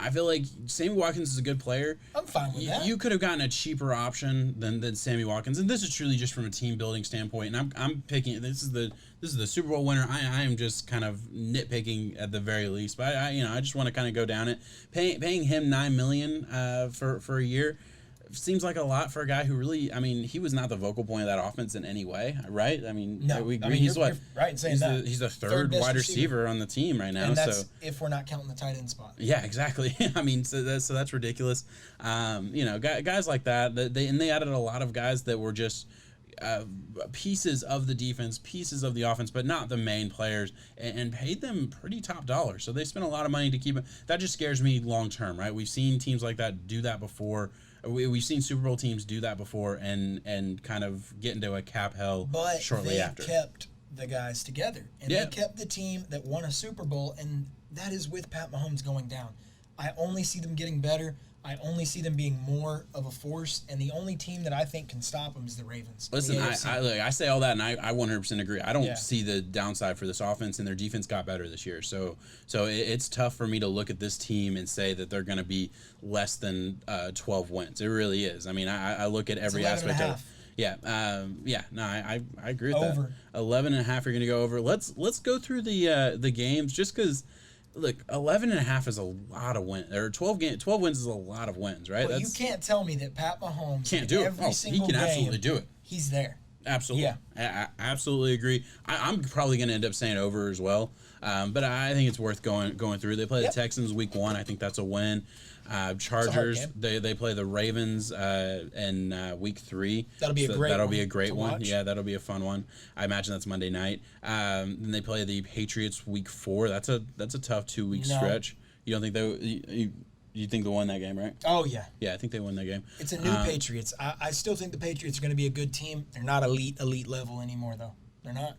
Speaker 1: I feel like Sammy Watkins is a good player.
Speaker 2: I'm fine with that.
Speaker 1: You could have gotten a cheaper option than Sammy Watkins, and this is truly just from a team building standpoint. And I'm picking. This is the Super Bowl winner. I am just kind of nitpicking at the very least, but I just want to kind of go down it. Paying him $9 million for a year seems like a lot for a guy who really, I mean, he was not the vocal point of that offense in any way, right? I mean,
Speaker 2: no,
Speaker 1: we agree.
Speaker 2: I mean,
Speaker 1: he's
Speaker 2: you're right in saying that.
Speaker 1: He's the third wide receiver on the team right now.
Speaker 2: And that's if we're not counting the tight end spot.
Speaker 1: Yeah, exactly. I mean, so that's ridiculous. Guys like that, they added a lot of guys that were just pieces of the defense, pieces of the offense, but not the main players, and paid them pretty top dollar. So they spent a lot of money to keep it. That just scares me long term, right? We've seen teams like that do that before. We've seen Super Bowl teams do that before and kind of get into a cap hell shortly after.
Speaker 2: But they kept the guys together, and they kept the team that won a Super Bowl, and that is with Pat Mahomes going down. I only see them getting better. I only see them being more of a force, and the only team that I think can stop them is the Ravens.
Speaker 1: Listen, I say all that, and I 100% agree. I don't see the downside for this offense, and their defense got better this year. So it's tough for me to look at this team and say that they're going to be less than 12 wins. It really is. I mean, I look at every aspect of it. Yeah, I agree with that. 11.5 you're going to go over. Let's go through the games just because. Look, 11.5 is a lot of wins. Or 12 wins is a lot of wins, right?
Speaker 2: Well, you can't tell me that Pat Mahomes
Speaker 1: can't do it. He can absolutely do it.
Speaker 2: He's there.
Speaker 1: Absolutely. Yeah. I absolutely agree. I'm probably going to end up saying over as well. But I think it's worth going through. They play the Texans week 1. I think that's a win. Chargers, they play the Ravens in week 3.
Speaker 2: That'll be a great one.
Speaker 1: Watch. Yeah, that'll be a fun one. I imagine that's Monday night. Then they play the Patriots week 4. That's a tough 2-week stretch. You don't think you think they won that game, right?
Speaker 2: Oh, yeah.
Speaker 1: Yeah, I think they won that game.
Speaker 2: It's a new Patriots. I still think the Patriots are going to be a good team. They're not elite level anymore, though. They're not.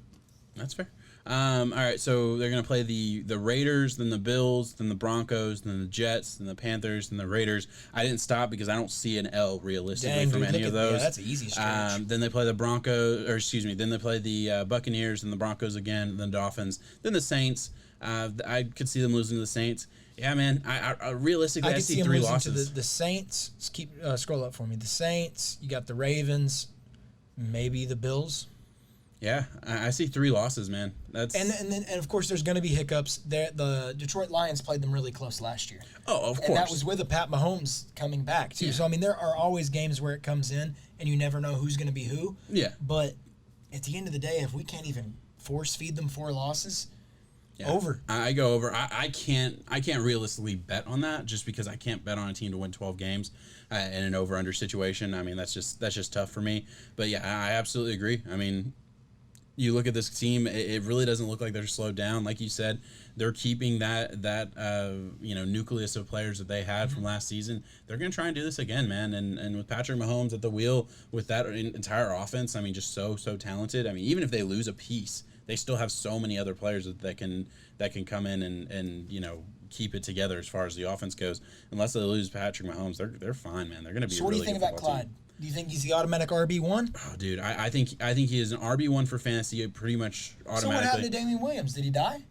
Speaker 1: That's fair. All right, so they're going to play the Raiders, then the Bills, then the Broncos, then the Jets, then the Panthers, then the Raiders. I didn't stop because I don't see an L realistically from any of those.
Speaker 2: Yeah, that's an easy stretch.
Speaker 1: Then they play the then they play the Buccaneers, then the Broncos again, then Dolphins, then the Saints. I could see them losing to the Saints. Yeah, man. I realistically, I see 3 losses.
Speaker 2: To the Saints. Scroll up for me. The Saints. You got the Ravens. Maybe the Bills.
Speaker 1: Yeah, I see 3 losses, man. That's
Speaker 2: and of course there's going to be hiccups. The Detroit Lions played them really close last year.
Speaker 1: Oh, of course.
Speaker 2: And that was with a Pat Mahomes coming back too. Yeah. So I mean, there are always games where it comes in and you never know who's going to be who.
Speaker 1: Yeah.
Speaker 2: But at the end of the day, if we can't even force feed them 4 losses, over.
Speaker 1: I go over. I can't realistically bet on that just because I can't bet on a team to win 12 games in an over/under situation. I mean, that's just tough for me. But yeah, I absolutely agree. I mean, you look at this team, it really doesn't look like they're slowed down. Like you said, they're keeping that nucleus of players that they had from last season. They're going to try and do this again, man. And with Patrick Mahomes at the wheel, with that entire offense, I mean, just so talented. I mean, even if they lose a piece, they still have so many other players that can come in and keep it together as far as the offense goes. Unless they lose Patrick Mahomes, they're fine, man. They're going to be.
Speaker 2: So what do you think about Clyde? Team. Do you think he's the automatic RB1?
Speaker 1: Oh, dude, I think he is an RB1 for fantasy pretty much automatically.
Speaker 2: So what happened to Damian Williams? Did he die?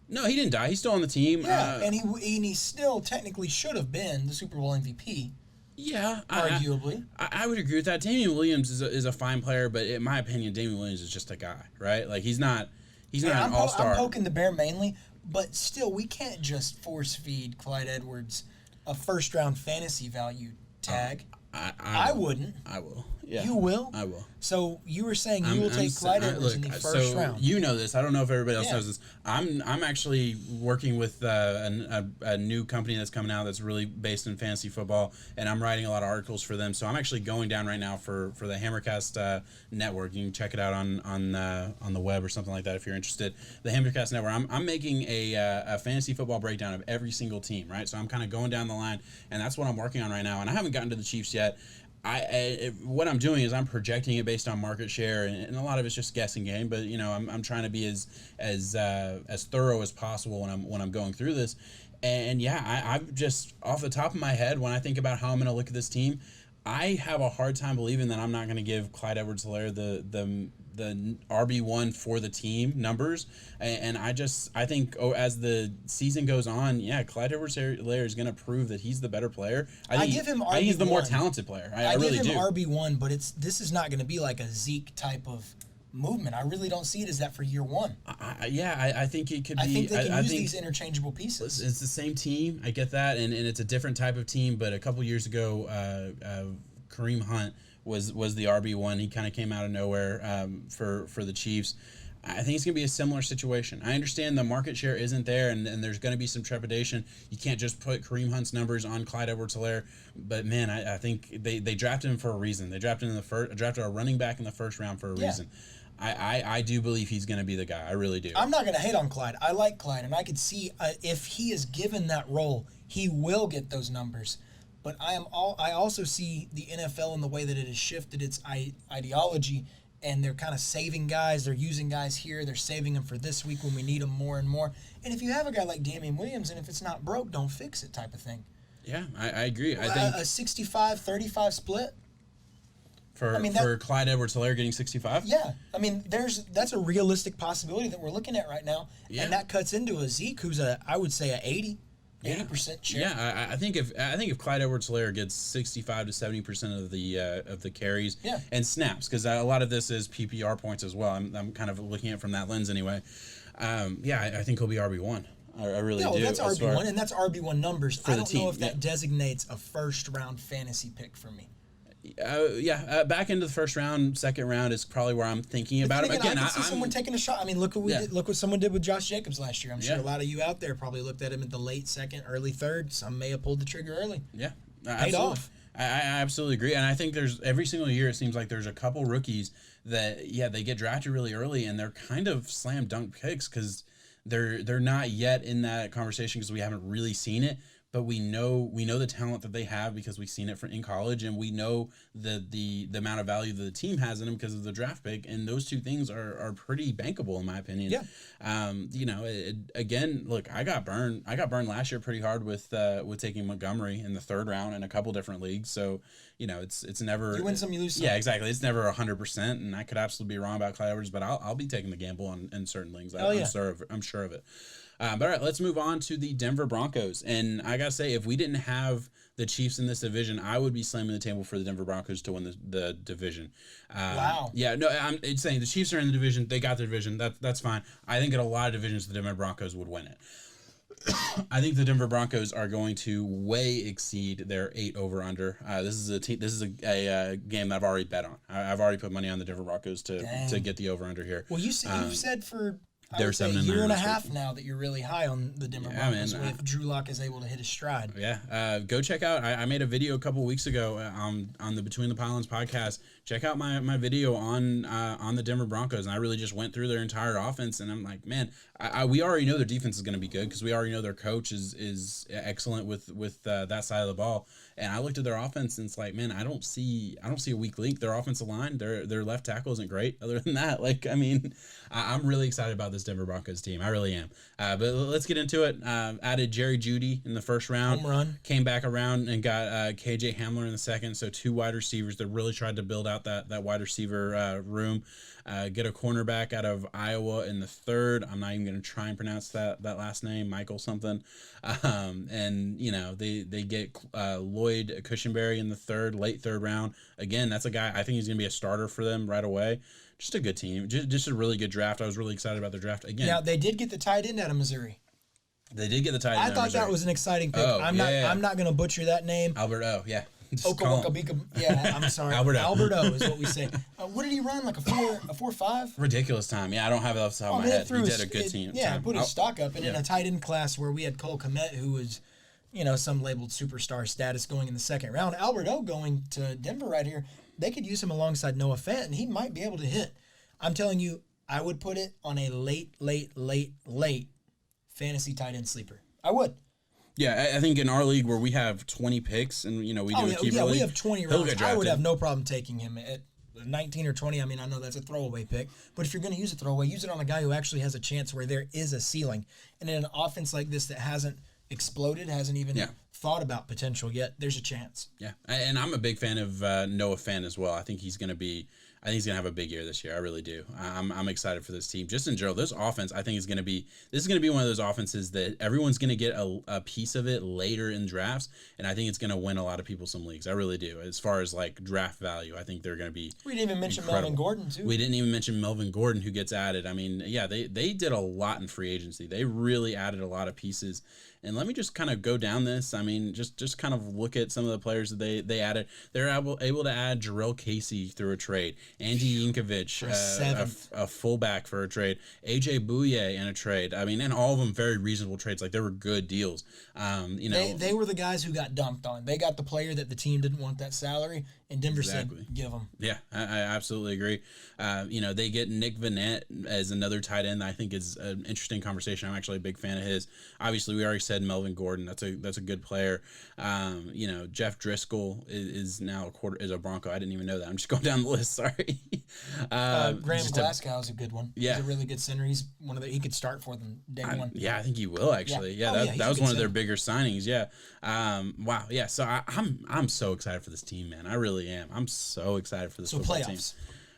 Speaker 1: No, he didn't die. He's still on the team.
Speaker 2: Yeah, and he still technically should have been the Super Bowl MVP.
Speaker 1: Yeah,
Speaker 2: arguably.
Speaker 1: I would agree with that. Damian Williams is a fine player, but in my opinion, Damian Williams is just a guy, right? Like he's not an all-star.
Speaker 2: I'm poking the bear mainly, but still, we can't just force feed Clyde Edwards a first-round fantasy value tag. I wouldn't.
Speaker 1: I will. Yeah.
Speaker 2: You will?
Speaker 1: I will.
Speaker 2: So you were saying you will take Clyde Edwards in the first round.
Speaker 1: You know this. I don't know if everybody else knows this. I'm actually working with a new company that's coming out that's really based in fantasy football, and I'm writing a lot of articles for them. So I'm actually going down right now for the Hammercast network. You can check it out on the web or something like that if you're interested. The Hammercast network. I'm making a fantasy football breakdown of every single team, right? So I'm kind of going down the line, and that's what I'm working on right now. And I haven't gotten to the Chiefs yet. What I'm doing is I'm projecting it based on market share, and a lot of it's just guessing game. But I'm trying to be as thorough as possible when I'm going through this. And yeah, I've just off the top of my head when I think about how I'm going to look at this team, I have a hard time believing that I'm not going to give Clyde Edwards-Helaire the RB1 for the team numbers, and I think as the season goes on, yeah, Clyde Edwards-Helaire is going to prove that he's the better player. I
Speaker 2: give him RB1.
Speaker 1: I think he's the more talented player. I really do.
Speaker 2: Give him RB1, but this is not going to be like a Zeke type of movement. I really don't see it as that for year one.
Speaker 1: I think it could be.
Speaker 2: I think they can use these interchangeable pieces.
Speaker 1: It's the same team. I get that, and it's a different type of team. But a couple years ago, Kareem Hunt was the RB1. He kind of came out of nowhere for the Chiefs. I think it's going to be a similar situation. I understand the market share isn't there, and there's going to be some trepidation. You can't just put Kareem Hunt's numbers on Clyde Edwards-Helaire. But, man, I think they drafted him for a reason. They drafted him drafted a running back in the first round for a reason. I do believe he's going to be the guy. I really do.
Speaker 2: I'm not going to hate on Clyde. I like Clyde, and I could see if he is given that role, he will get those numbers. But I also see the NFL in the way that it has shifted its ideology, and they're kind of saving guys. They're using guys here. They're saving them for this week when we need them more and more. And if you have a guy like Damian Williams, and if it's not broke, don't fix it type of thing.
Speaker 1: Yeah, I agree. I think
Speaker 2: a 65-35 split.
Speaker 1: For Clyde Edwards-Helaire getting 65?
Speaker 2: Yeah. I mean, that's a realistic possibility that we're looking at right now. Yeah. And that cuts into a Zeke who's I would say, 80% share.
Speaker 1: Yeah, I think if Clyde Edwards-Helaire gets 65 to 70% of the carries and snaps, because a lot of this is PPR points as well. I'm kind of looking at it from that lens anyway. I think he'll be RB1. I really do.
Speaker 2: That's RB1, and that's RB1 numbers. I don't know if that designates a first-round fantasy pick for me.
Speaker 1: Back into the first round, second round is probably where I'm thinking about it. Again,
Speaker 2: I can see someone taking a shot. I mean, look what someone did with Josh Jacobs last year. I'm sure a lot of you out there probably looked at him at the late second, early third. Some may have pulled the trigger early.
Speaker 1: Yeah,
Speaker 2: paid off.
Speaker 1: I absolutely agree, and I think there's every single year it seems like there's a couple rookies that they get drafted really early, and they're kind of slam dunk picks because they're not yet in that conversation because we haven't really seen it. But we know the talent that they have because we've seen it in college, and we know the amount of value that the team has in them because of the draft pick, and those two things are pretty bankable in my opinion.
Speaker 2: Yeah.
Speaker 1: Again, look, I got burned last year pretty hard with taking Montgomery in the third round in a couple different leagues. So it's never
Speaker 2: you win some, you lose some.
Speaker 1: Yeah, exactly. It's never 100%, and I could absolutely be wrong about Clyde Edwards, but I'll be taking the gamble in certain leagues. I'm sure of it. But all right, let's move on to the Denver Broncos. And I got to say, if we didn't have the Chiefs in this division, I would be slamming the table for the Denver Broncos to win the division.
Speaker 2: Wow.
Speaker 1: Yeah, no, I'm saying the Chiefs are in the division. They got the division. That's fine. I think in a lot of divisions, the Denver Broncos would win it. I think the Denver Broncos are going to way exceed their 8 over/under. This is a game that I've already bet on. I've already put money on the Denver Broncos to get the over/under here.
Speaker 2: Well, you've said for
Speaker 1: they're
Speaker 2: a year and a half now that you're really high on the Denver Broncos if Drew Lock is able to hit his stride.
Speaker 1: Yeah, go check out. I made a video a couple weeks ago on the Between the Pylons podcast. Check out my video on the Denver Broncos, and I really just went through their entire offense, and I'm like, man, we already know their defense is going to be good because we already know their coach is excellent with that side of the ball. And I looked at their offense, and it's like, man, I don't see a weak link. Their offensive line, their left tackle isn't great. Other than that, I'm really excited about this Denver Broncos team. I really am. But let's get into it. Added Jerry Jeudy in the first round.
Speaker 2: Home run. Came
Speaker 1: back around and got KJ Hamler in the second. So 2 wide receivers that really tried to build out that wide receiver room. Get a cornerback out of Iowa in the third. I'm not even going to try and pronounce that last name, Michael something. And they get Lloyd Cushenberry in the late third round. Again, that's a guy I think he's going to be a starter for them right away. Just a good team. Just a really good draft. I was really excited about their draft. Again,
Speaker 2: now they did get the tight end out of Missouri.
Speaker 1: They did get the tight end.
Speaker 2: I thought that was an exciting pick. I'm not going to butcher that name.
Speaker 1: Albert O. Yeah.
Speaker 2: Yeah, I'm sorry. Albert O is what we say. What did he run? Like a 4.5?
Speaker 1: Ridiculous time. Yeah, I don't have it off the top of my head. He did a good team.
Speaker 2: Yeah, put his stock up. And in a tight end class where we had Cole Kmet, who was, some labeled superstar status going in the second round. Albert O going to Denver right here. They could use him alongside Noah Fant, and he might be able to hit. I'm telling you, I would put it on a late fantasy tight end sleeper. I would.
Speaker 1: Yeah, I think in our league where we have 20 picks and we do a keeper league,
Speaker 2: we have 20 rounds. I would have no problem taking him at 19 or 20. I mean, I know that's a throwaway pick, but if you're going to use a throwaway, use it on a guy who actually has a chance where there is a ceiling. And in an offense like this that hasn't exploded, hasn't even thought about potential yet, there's a chance. Yeah,
Speaker 1: and I'm a big fan of Noah Fant as well. I think he's going to have a big year this year. I really do. I'm excited for this team. Just in general, this offense, I think this is going to be one of those offenses that everyone's going to get a piece of it later in drafts, and I think it's going to win a lot of people some leagues. I really do. As far as draft value, I think they're going to be.
Speaker 2: We didn't even mention Melvin Gordon too.
Speaker 1: We didn't even mention Melvin Gordon, who gets added. I mean, yeah, they did a lot in free agency. They really added a lot of pieces. And let me just kind of go down this. I mean, just kind of look at some of the players that they added. They're able to add Jarrell Casey through a trade, Andy Yankovic, a fullback for a trade, AJ Bouye in a trade. I mean, and all of them very reasonable trades. Like, they were good deals.
Speaker 2: They were the guys who got dumped on. They got the player that the team didn't want that salary, and Denver said, give them.
Speaker 1: Yeah, I absolutely agree. They get Nick Vanette as another tight end that I think is an interesting conversation. I'm actually a big fan of his. Obviously, we already said Melvin Gordon. That's a good player. Jeff Driscoll is now a Bronco. I didn't even know that. I'm just going down the list. Sorry.
Speaker 2: Graham Glasgow is a good one.
Speaker 1: Yeah.
Speaker 2: He's a really good center. He's one of he could start for them day one.
Speaker 1: Yeah, I think he will actually. Yeah, that was one of their bigger signings. Yeah. Wow. Yeah. So I'm so excited for this team, man. I really am. I'm so excited for this football team.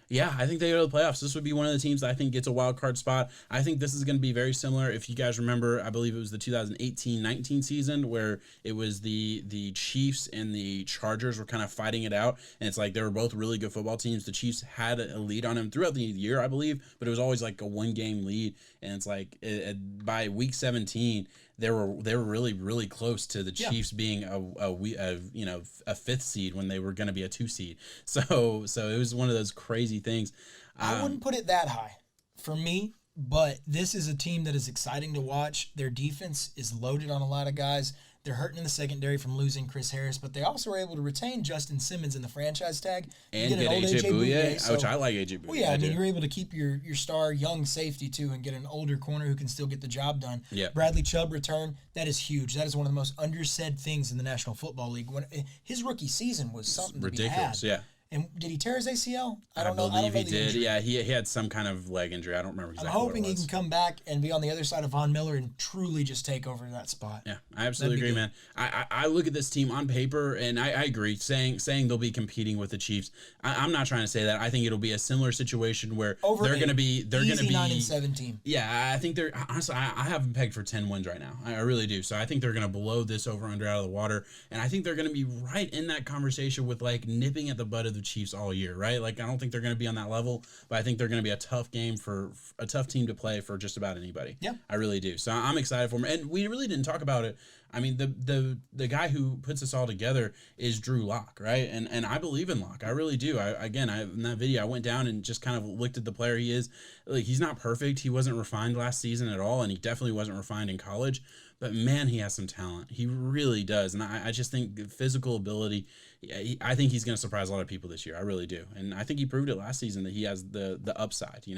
Speaker 1: Yeah, I think they go to the playoffs. This would be one of the teams that I think gets a wild card spot. I think this is going to be very similar. If you guys remember, I believe it was the 2018-19 season where it was the Chiefs and the Chargers were kind of fighting it out. And it's like they were both really good football teams. The Chiefs had a lead on them throughout the year, I believe, but it was always like a one-game lead. And it's like by week 17, they were really, really close to the Chiefs being a fifth seed when they were going to be a 2 seed. So it was one of those crazy things.
Speaker 2: I wouldn't put it that high for me, but this is a team that is exciting to watch. Their defense is loaded on a lot of guys. They're hurting in the secondary from losing Chris Harris, but they also were able to retain Justin Simmons in the franchise tag.
Speaker 1: And get AJ Bouye, which I like AJ Bouye.
Speaker 2: Well, yeah, I mean, you're able to keep your star young safety, too, and get an older corner who can still get the job done.
Speaker 1: Yeah.
Speaker 2: Bradley Chubb return, that is huge. That is one of the most undersaid things in the National Football League. His rookie season was something
Speaker 1: ridiculous,
Speaker 2: to be had.
Speaker 1: Yeah.
Speaker 2: And did he tear his ACL?
Speaker 1: I believe he did. Injury. Yeah, he had some kind of leg injury. I don't remember exactly.
Speaker 2: I'm hoping he can come back and be on the other side of Von Miller and truly just take over that spot.
Speaker 1: Yeah, I absolutely agree, man. I look at this team on paper, and I agree, saying they'll be competing with the Chiefs. I'm not trying to say that. I think it'll be a similar situation where they're going to be
Speaker 2: 9-7
Speaker 1: Yeah, I think they're honestly. I have them pegged for 10 wins right now. I really do. So I think they're going to blow this over under out of the water, and I think they're going to be right in that conversation with like nipping at the butt of the Chiefs all year. Right? Like, I don't think they're going to be on that level, but I think they're going to be a tough team to play for just about anybody.
Speaker 2: Yeah,
Speaker 1: I really do. So I'm excited for them. And we really didn't talk about it. I mean, the guy who puts this all together is Drew Lock, right? And I believe in Lock. I really do. In that video, I went down and just kind of looked at the player he is. Like, he's not perfect. He wasn't refined last season at all, and he definitely wasn't refined in college. But, man, he has some talent. He really does. And I just think physical ability, I think he's going to surprise a lot of people this year. I really do. And I think he proved it last season that he has the upside. You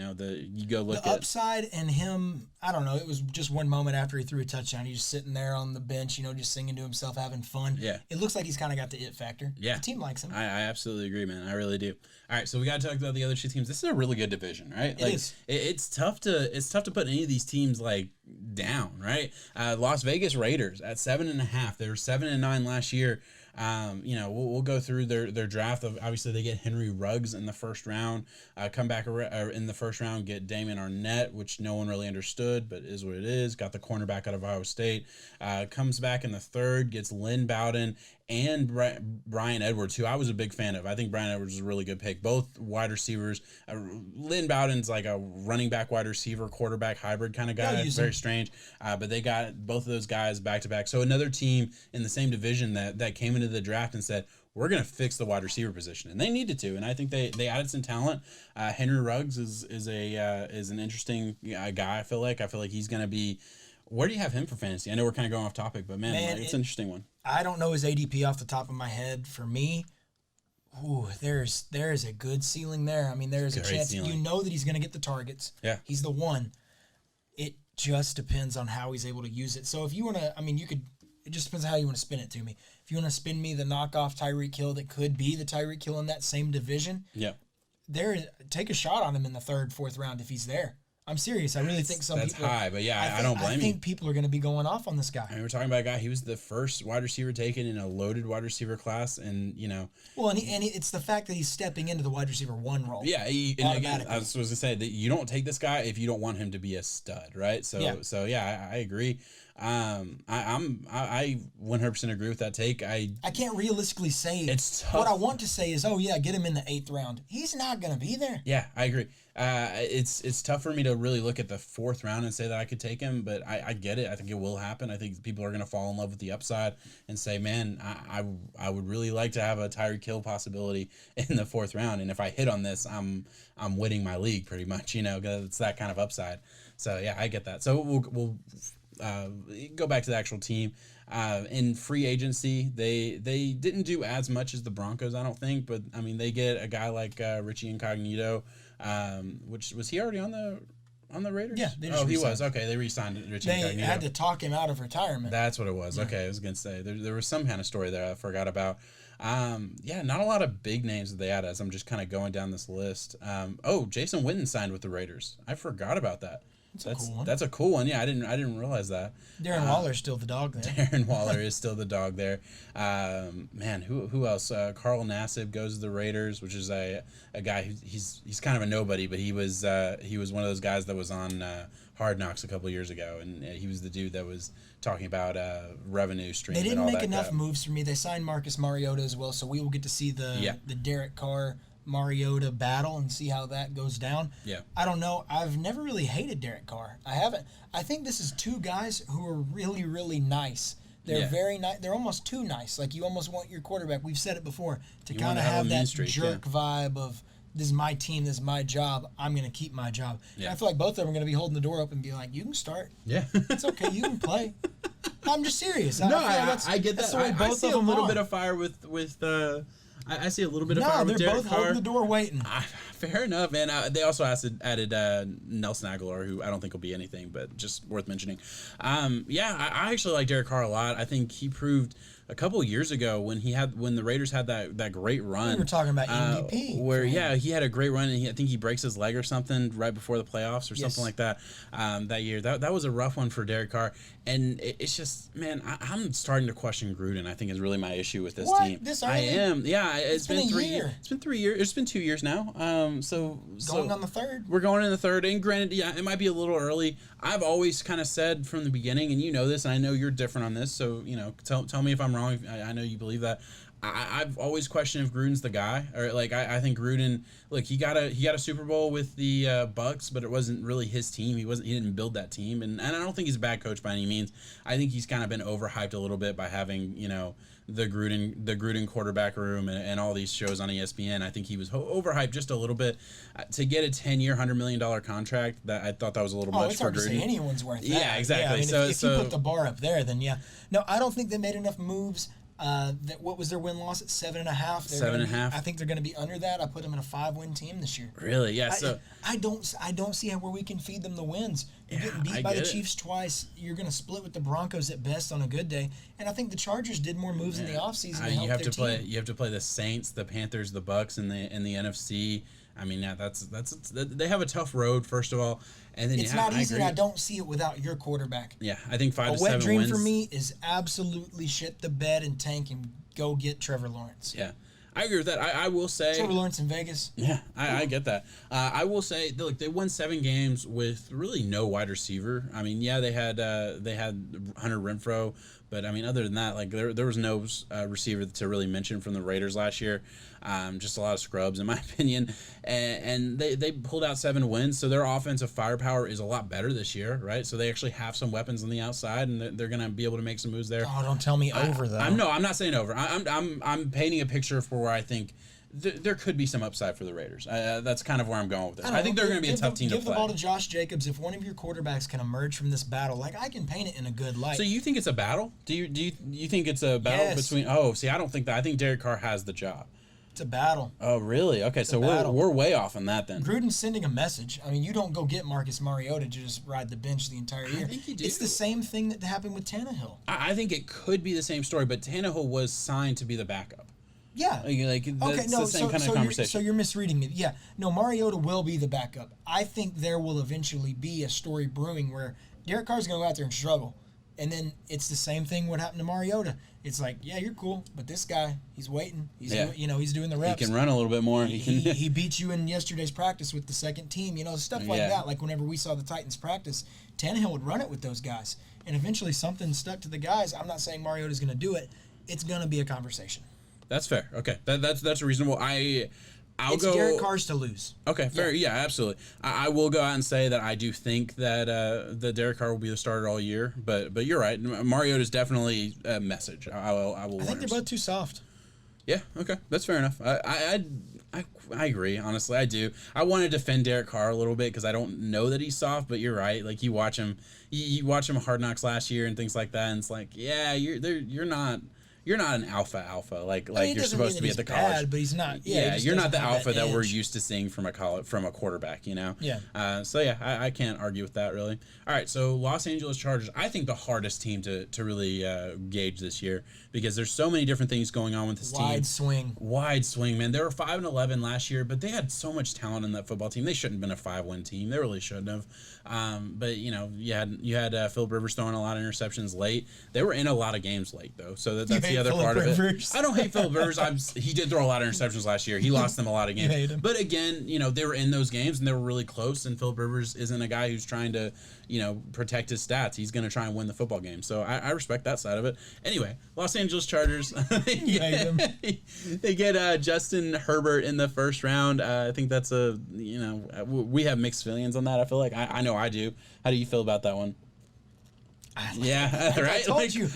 Speaker 1: go look at
Speaker 2: the upside, and him, I don't know, it was just one moment after he threw a touchdown. He's just sitting there on the bench, just singing to himself, having fun.
Speaker 1: Yeah.
Speaker 2: It looks like he's kind of got the it factor.
Speaker 1: Yeah.
Speaker 2: The team likes him.
Speaker 1: I absolutely agree, man. I really do. All right, so we got to talk about the other 2 teams. This is a really good division, right?
Speaker 2: It is.
Speaker 1: It's tough to put any of these teams like down, right? Las Vegas Raiders at 7.5. They were 7-9 last year. We'll go through their draft. Obviously, they get Henry Ruggs in the first round. Come back in the first round, get Damon Arnett, which no one really understood, but is what it is. Got the cornerback out of Iowa State. Comes back in the third, gets Lynn Bowden and Brian Edwards, who I was a big fan of. I think Brian Edwards is a really good pick. Both wide receivers. Lynn Bowden's like a running back, wide receiver, quarterback hybrid kind of guy. It's very strange. But they got both of those guys back to back. So another team in the same division that came into the draft and said, we're going to fix the wide receiver position. And they needed to. And I think they added some talent. Henry Ruggs is an interesting guy, I feel like. He's going to be... Where do you have him for fantasy? I know we're kind of going off topic, but it's an interesting one.
Speaker 2: I don't know his ADP off the top of my head. For me, there is a good ceiling there. I mean, there is a chance. Ceiling. You know that he's going to get the targets.
Speaker 1: Yeah.
Speaker 2: He's the one. It just depends on how he's able to use it. So if you want to, it just depends on how you want to spin it to me. If you want to spin me the knockoff Tyreek Hill that could be the Tyreek Hill in that same division, take a shot on him in the 3rd, 4th round if he's there. I'm serious. I really think
Speaker 1: that's high, but I don't blame you.
Speaker 2: I think people are going to be going off on this guy.
Speaker 1: I mean, we're talking about a guy. He was the first wide receiver taken in a loaded wide receiver class, and
Speaker 2: Well, and it's the fact that he's stepping into the wide receiver 1 role.
Speaker 1: Yeah, and again, I was going to say that you don't take this guy if you don't want him to be a stud, right? So I agree. I 100% agree with that take. I
Speaker 2: can't realistically say
Speaker 1: it's tough.
Speaker 2: What I want to say is, oh yeah, get him in the 8th round. He's not gonna be there.
Speaker 1: Yeah, I agree. It's tough for me to really look at the 4th round and say that I could take him, but I get it. I think it will happen. I think people are gonna fall in love with the upside and say, man, I would really like to have a Tyreek Hill possibility in the 4th round, and if I hit on this, I'm winning my league pretty much. Because it's that kind of upside. So yeah, I get that. So we'll go back to the actual team. In free agency, they didn't do as much as the Broncos, I don't think, but I mean they get a guy like Richie Incognito, which was he already on the Raiders?
Speaker 2: Yeah,
Speaker 1: he was. Okay, they re-signed Richie Incognito.
Speaker 2: They had to talk him out of retirement.
Speaker 1: That's what it was. Yeah. Okay, I was gonna say there was some kind of story there I forgot about. Not a lot of big names that they had as I'm just kind of going down this list. Jason Witten signed with the Raiders. I forgot about that. That's a cool one. Yeah, I didn't realize that.
Speaker 2: Darren Waller's still the dog there.
Speaker 1: Darren Waller is still the dog there. Who else? Carl Nassib goes to the Raiders, which is a guy he's kind of a nobody, but he was one of those guys that was on Hard Knocks a couple of years ago, and he was the dude that was talking about revenue stream.
Speaker 2: They didn't make enough moves for me. They signed Marcus Mariota as well, so we will get to see the Derek Carr Mariota battle and see how that goes down.
Speaker 1: Yeah.
Speaker 2: I don't know. I've never really hated Derek Carr. I haven't. I think this is two guys who are really, really nice. They're very nice. They're almost too nice. Like you almost want your quarterback. We've said it before to kind of have that jerk vibe of this is my team, this is my job. I'm going to keep my job. Yeah. I feel like both of them are going to be holding the door open and be like, you can start.
Speaker 1: Yeah.
Speaker 2: It's okay. You can play. I'm just serious.
Speaker 1: I get that. I see a little bit of fire with I see a little bit of fire with Derek Carr.
Speaker 2: They're both holding the door waiting.
Speaker 1: Fair enough, and they also added Nelson Aguilar, who I don't think will be anything, but just worth mentioning. I actually like Derek Carr a lot. I think he proved a couple of years ago when the Raiders had that great run.
Speaker 2: We were talking about MVP.
Speaker 1: Where he had a great run, and I think he breaks his leg or something right before the playoffs or something like that that year. That was a rough one for Derek Carr, and it's just, man, I'm starting to question Gruden. I think is really my issue with this team. I am. Yeah, it's been 3 years. It's been 3 years. It's been 2 years now.
Speaker 2: Going on the 3rd.
Speaker 1: We're going in the 3rd, and granted, it might be a little early. I've always kind of said from the beginning, and you know this, and I know you're different on this, so tell me if I'm wrong. I know you believe that. I've always questioned if Gruden's the guy, or like I think Gruden. Look, he got a Super Bowl with the Bucks, but it wasn't really his team. He didn't build that team, and I don't think he's a bad coach by any means. I think he's kind of been overhyped a little bit by having the Gruden quarterback room and all these shows on ESPN. I think he was overhyped just a little bit to get a 10-year, $100 million contract. That I thought that was a little much
Speaker 2: it's hard
Speaker 1: for Gruden.
Speaker 2: To say anyone's worth that.
Speaker 1: Yeah, exactly.
Speaker 2: Yeah, I mean, if you put the bar up there, then yeah. No, I don't think they made enough moves. What was their win-loss at 7.5?
Speaker 1: 7.5.
Speaker 2: I think they're going to be under that. I put them in a 5-win team this year.
Speaker 1: Really? Yeah.
Speaker 2: I don't see where we can feed them the wins. You're getting beat by the Chiefs twice. You're going to split with the Broncos at best on a good day. And I think the Chargers did more moves in the offseason.
Speaker 1: You have to play the Saints, the Panthers, the Bucks, in the NFC. I mean, that's they have a tough road, first of all, and then
Speaker 2: it's not easy. And I don't see it without your quarterback.
Speaker 1: Yeah, I think 5 to 7 wins.
Speaker 2: A wet dream for me is absolutely shit the bed and tank and go get Trevor Lawrence.
Speaker 1: Yeah, I agree with that. I will say
Speaker 2: Trevor Lawrence in Vegas.
Speaker 1: Yeah, I get that. I will say, look, they won 7 games with really no wide receiver. I mean, yeah, they had Hunter Renfrow, but I mean, other than that, like there was no receiver to really mention from the Raiders last year. Just a lot of scrubs, in my opinion. And they pulled out 7 wins, so their offensive firepower is a lot better this year, right? So they actually have some weapons on the outside, and they're going to be able to make some moves there.
Speaker 2: Oh, don't tell me over, though.
Speaker 1: I'm not saying over. I'm painting a picture for where I think there could be some upside for the Raiders. That's kind of where I'm going with this. I think they're going to be a tough team to play.
Speaker 2: Give the ball to Josh Jacobs. If one of your quarterbacks can emerge from this battle, like I can paint it in a good light.
Speaker 1: So you think it's a battle? Do you think it's a battle between? Oh, see, I don't think that. I think Derek Carr has the job.
Speaker 2: It's a battle.
Speaker 1: Oh, really? Okay, so we're way off on that then.
Speaker 2: Gruden's sending a message. I mean, you don't go get Marcus Mariota to just ride the bench the entire year.
Speaker 1: I think you do.
Speaker 2: It's the same thing that happened with Tannehill.
Speaker 1: I think it could be the same story, but Tannehill was signed to be the backup.
Speaker 2: Yeah.
Speaker 1: That's the same kind of conversation.
Speaker 2: So you're misreading me. Yeah. No, Mariota will be the backup. I think there will eventually be a story brewing where Derek Carr's going to go out there and struggle. And then it's the same thing what happened to Mariota. It's like, yeah, you're cool, but this guy, he's waiting. He's doing the reps.
Speaker 1: He can run a little bit more.
Speaker 2: He beat you in yesterday's practice with the second team. Stuff like that. Like whenever we saw the Titans practice, Tannehill would run it with those guys. and eventually something stuck to the guys. I'm not saying Mariota's going to do it. It's going to be a conversation.
Speaker 1: That's fair. Okay, that's reasonable. I'll
Speaker 2: it's
Speaker 1: go.
Speaker 2: Derek Carr's to lose.
Speaker 1: Okay, fair. Yeah, absolutely. I will go out and say that I do think that the Derek Carr will be the starter all year. But you're right. Mariota is definitely a message. I will.
Speaker 2: I think they're both too soft.
Speaker 1: Yeah. Okay, that's fair enough. I agree. Honestly, I do. I want to defend Derek Carr a little bit because I don't know that he's soft. But you're right. Like you watch him Hard Knocks last year and things like that, and it's like, yeah, you're not. You're not an alpha like you're supposed to be at the college.
Speaker 2: Bad, but he's not.
Speaker 1: Yeah, you're not the alpha that we're used to seeing from a quarterback. You know.
Speaker 2: Yeah.
Speaker 1: So yeah, I can't argue with that really. All right, so Los Angeles Chargers, I think the hardest team to really gauge this year because there's so many different things going on with this team. Wide swing, man. They were 5-11 last year, but they had so much talent in that football team. They shouldn't have been a 5-win team. They really shouldn't have. But you know, you had Philip Rivers throwing a lot of interceptions late. They were in a lot of games late though, so that's the other part of it. I don't hate Philip Rivers. He did throw a lot of interceptions last year. He lost them a lot of games. But again, you know, they were in those games and they were really close. And Philip Rivers isn't a guy who's trying to, you know, protect his stats. He's going to try and win the football game. So I respect that side of it. Anyway, Los Angeles Chargers. They get Justin Herbert in the first round. I think that's we have mixed feelings on that. I feel like I know I do. How do you feel about that one? Right?
Speaker 2: I told you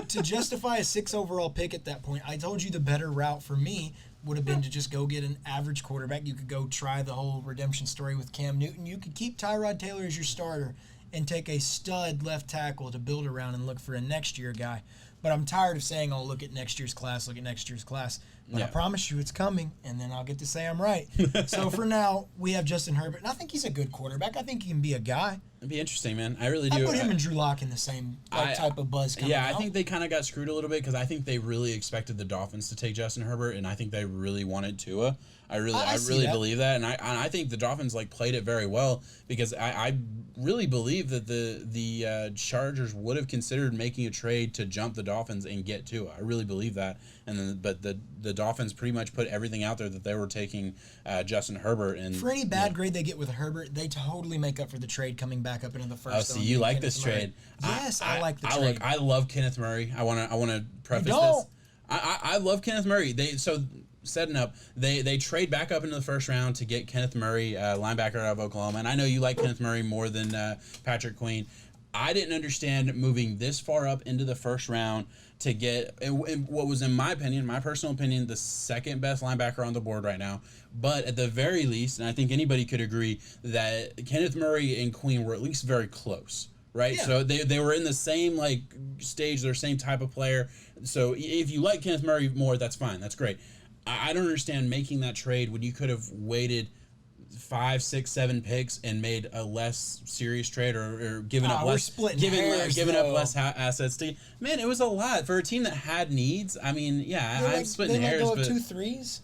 Speaker 2: to justify a 6 overall pick at that point. I told you the better route for me would have been to just go get an average quarterback. You could go try the whole redemption story with Cam Newton. You could keep Tyrod Taylor as your starter and take a stud left tackle to build around and look for a next year guy. But I'm tired of saying, oh, look at next year's class, look at next year's class. But I promise you it's coming, and then I'll get to say I'm right. So for now, we have Justin Herbert, and I think he's a good quarterback. I think he can be a guy.
Speaker 1: It'd be interesting, man. I really do.
Speaker 2: I put him and Drew Lock in the same type of buzz coming out.
Speaker 1: I think they kind of got screwed a little bit because I think they really expected the Dolphins to take Justin Herbert, and I think they really wanted Tua. I really believe that, and I think the Dolphins played it very well because I really believe that the Chargers would have considered making a trade to jump the Dolphins and get Tua. I really believe that, but the Dolphins pretty much put everything out there that they were taking Justin Herbert. And
Speaker 2: for any bad grade they get with Herbert, they totally make up for the trade coming back up into the first.
Speaker 1: Oh, so you like this trade?
Speaker 2: Yes, I like the trade.
Speaker 1: I love Kenneth Murray. I want to preface this. I love Kenneth Murray. Setting up, they trade back up into the first round to get Kenneth Murray, linebacker out of Oklahoma. And I know you like Kenneth Murray more than Patrick Queen. I didn't understand moving this far up into the first round to get what was, in my opinion, my personal opinion, the second best linebacker on the board right now. But at the very least, and I think anybody could agree, that Kenneth Murray and Queen were at least very close. Right, yeah. So they were in the same stage, they're same type of player. So if you like Kenneth Murray more, that's fine, that's great. I don't understand making that trade when you could have waited 5, 6, 7 picks and made a less serious trade or given up less assets. Man, it was a lot for a team that had needs. I mean, I'm splitting hairs, but
Speaker 2: 2 threes.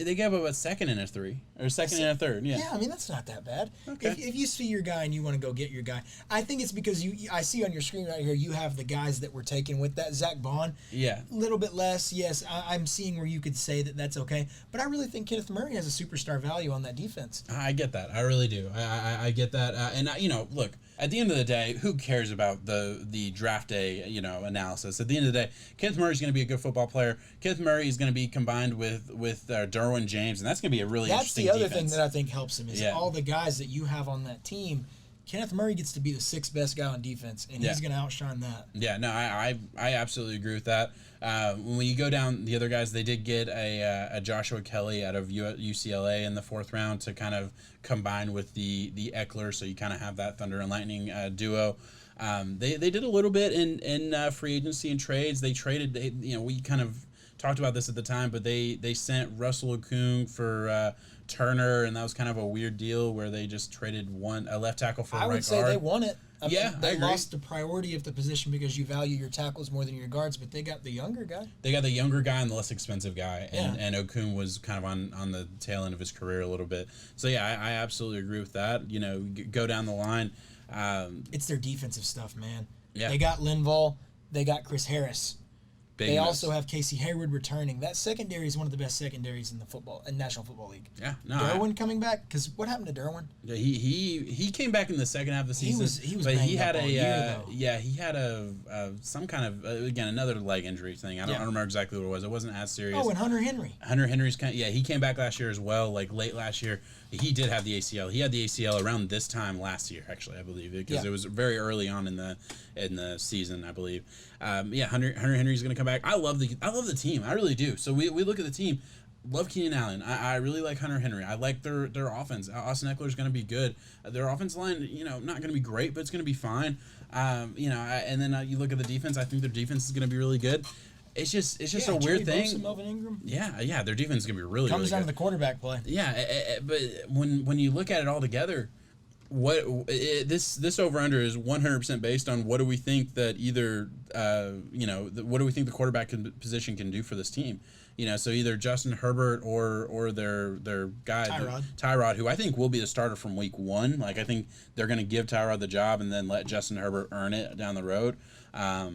Speaker 1: They gave up a second and a 3, or a second and a third. Yeah,
Speaker 2: I mean that's not that bad.
Speaker 1: Okay.
Speaker 2: If you see your guy and you want to go get your guy, I think it's because I see on your screen right here you have the guys that were taken with that. Zach Bond, a little bit less. Yes, I'm seeing where you could say that's okay, but I really think Kenneth Murray has a superstar value on that defense.
Speaker 1: I get that. I really do. I get that. And look. At the end of the day, who cares about the draft day, analysis? At the end of the day, Kenneth Murray is going to be a good football player. Kenneth Murray is going to be combined with Derwin James, and that's going to be a really interesting defense.
Speaker 2: That's the other thing that I think helps him is all the guys that you have on that team. Kenneth Murray gets to be the 6th best guy on defense, and he's going to outshine that. Yeah, no,
Speaker 1: I absolutely agree with that. When you go down the other guys, they did get a Joshua Kelly out of UCLA in the 4th round to kind of combine with the Eckler, so you kind of have that Thunder and Lightning duo. They did a little bit in free agency and trades. They traded, we kind of talked about this at the time, but they sent Russell Okung for Turner, and that was kind of a weird deal where they just traded a left tackle for a right guard.
Speaker 2: I would say they won it. They
Speaker 1: I agree.
Speaker 2: lost the priority of the position because you value your tackles more than your guards, but they got the younger guy.
Speaker 1: They got the younger guy and the less expensive guy, and Okung was kind of on the tail end of his career a little bit. So I absolutely agree with that. Go down the line.
Speaker 2: It's their defensive stuff, man.
Speaker 1: Yeah.
Speaker 2: They got Linval. They got Chris Harris. They also have Casey Hayward returning. That secondary is one of the best secondaries in the National Football League.
Speaker 1: Yeah, no.
Speaker 2: Derwin coming back, because what happened to Derwin?
Speaker 1: Yeah, he came back in the second half of the season.
Speaker 2: He was
Speaker 1: but he
Speaker 2: banged
Speaker 1: had
Speaker 2: up all year, though.
Speaker 1: he had some kind of again another leg injury thing. I don't remember exactly what it was. It wasn't as serious.
Speaker 2: Oh, and Hunter Henry.
Speaker 1: Hunter Henry's he came back last year as well. Like late last year, he did have the ACL. He had the ACL around this time last year, actually, I believe, because it was very early on in the season, I believe. Hunter Henry's going to come back. I love the team. I really do. So we look at the team. Love Keenan Allen. I really like Hunter Henry. I like their offense. Austin Eckler's going to be good. Their offense line, not going to be great, but it's going to be fine. And then you look at the defense. I think their defense is going to be really good. It's just a weird thing.
Speaker 2: Melvin Ingram.
Speaker 1: Yeah, their defense is going to be really
Speaker 2: Comes down
Speaker 1: good.
Speaker 2: to the quarterback play.
Speaker 1: Yeah, but when you look at it all together, this over under is 100% based on what do we think that either what do we think the quarterback position can do for this team. So either Justin Herbert or their guy Tyrod, who I think will be the starter from week 1. Like I think they're going to give Tyrod the job and then let Justin Herbert earn it down the road. I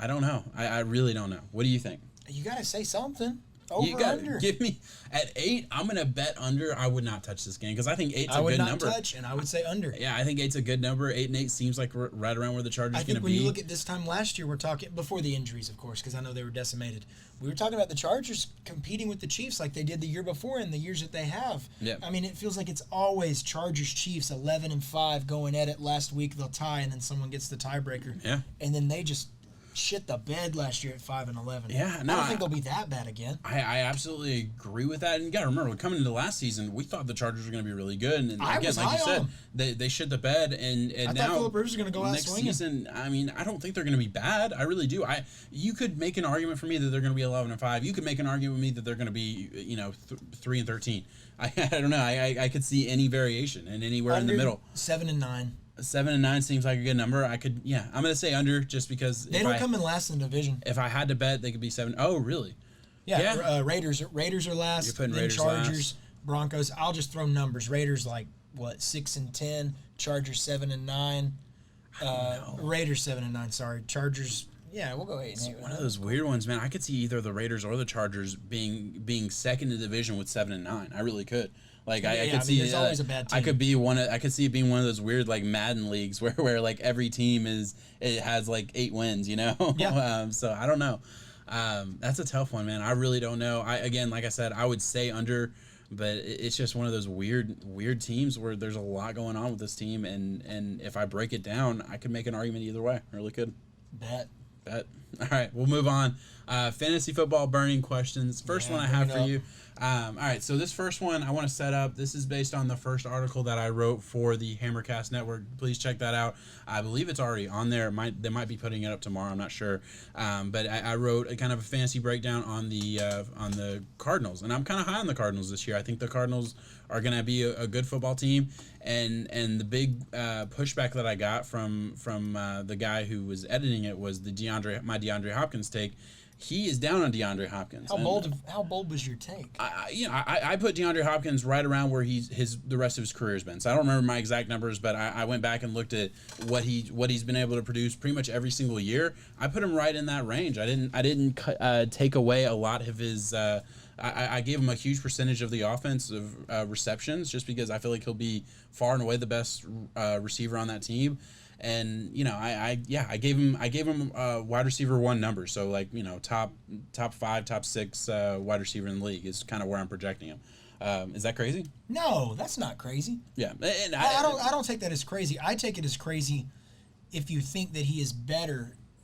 Speaker 1: don't know. I really don't know. What do you think?
Speaker 2: You got to say something.
Speaker 1: You got to give me at 8. I'm gonna bet under. I would not touch this game because I think 8's a good number.
Speaker 2: I would not touch, and I would say under.
Speaker 1: Yeah, I think 8's a good number. 8-8 seems like right around where the Chargers are going to be.
Speaker 2: I think when you look at this time last year, we're talking before the injuries, of course, because I know they were decimated. We were talking about the Chargers competing with the Chiefs like they did the year before and the years that they have.
Speaker 1: Yeah.
Speaker 2: I mean, it feels like it's always Chargers Chiefs 11-5 going at it. Last week they'll tie, and then someone gets the tiebreaker.
Speaker 1: Yeah.
Speaker 2: And then they just shit the bed last year at 5-11.
Speaker 1: Yeah, no,
Speaker 2: I don't think they'll be that bad again.
Speaker 1: I absolutely agree with that. And you got to remember, coming into last season, we thought the Chargers were going to be really good. And again, like you said, they shit the bed. And
Speaker 2: I
Speaker 1: now
Speaker 2: thought Phillip Rivers was going to go out
Speaker 1: next
Speaker 2: swinging.
Speaker 1: season, I mean, I don't think they're going to be bad. I really do. You could make an argument for me that they're going to be 11-5. You could make an argument with me that they're going to be 3-13. I don't know. I could see any variation and anywhere in the middle.
Speaker 2: 7-9.
Speaker 1: 7-9 seems like a good number. I'm gonna say under just because
Speaker 2: they don't come in last in the division.
Speaker 1: If I had to bet, they could be 7. Oh, really?
Speaker 2: Yeah. Raiders are last.
Speaker 1: You're putting
Speaker 2: then
Speaker 1: Raiders
Speaker 2: Chargers,
Speaker 1: last.
Speaker 2: Broncos. I'll just throw numbers. Raiders 6-10. Chargers 7-9. Raiders 7-9. Sorry, Chargers. Yeah, we'll go 8-8.
Speaker 1: It's one of those weird ones, man. I could see either the Raiders or the Chargers being second in the division with 7-9. I really could. I could see.
Speaker 2: There's always a bad team.
Speaker 1: I could see it being one of those weird Madden leagues where every team has 8 wins.
Speaker 2: Yeah.
Speaker 1: So I don't know. That's a tough one, man. I really don't know. Like I said, I would say under, but it's just one of those weird teams where there's a lot going on with this team, and if I break it down, I could make an argument either way. I really could.
Speaker 2: Bet.
Speaker 1: All right, we'll move on. Fantasy football burning questions. First one I have for you. All right, so this first one I want to set up. This is based on the first article that I wrote for the Hammercast Network. Please check that out. I believe it's already on there. They might be putting it up tomorrow. I'm not sure. But I wrote a kind of a fantasy breakdown on the Cardinals, and I'm kind of high on the Cardinals this year. I think the Cardinals are going to be a good football team. And the big pushback that I got from the guy who was editing it was my DeAndre Hopkins take. He is down on DeAndre Hopkins.
Speaker 2: How bold was your take?
Speaker 1: I put DeAndre Hopkins right around where the rest of his career has been. So I don't remember my exact numbers, but I went back and looked at what he's been able to produce pretty much every single year. I put him right in that range. I didn't take away a lot of his. I gave him a huge percentage of the offensive receptions just because I feel like he'll be far and away the best receiver on that team. And I gave him wide receiver 1 number, so top 5, top 6 wide receiver in the league is kind of where I'm projecting him. Is that crazy?
Speaker 2: No, that's not crazy.
Speaker 1: Yeah, and
Speaker 2: I don't take that as crazy. I take it as crazy if you think that he is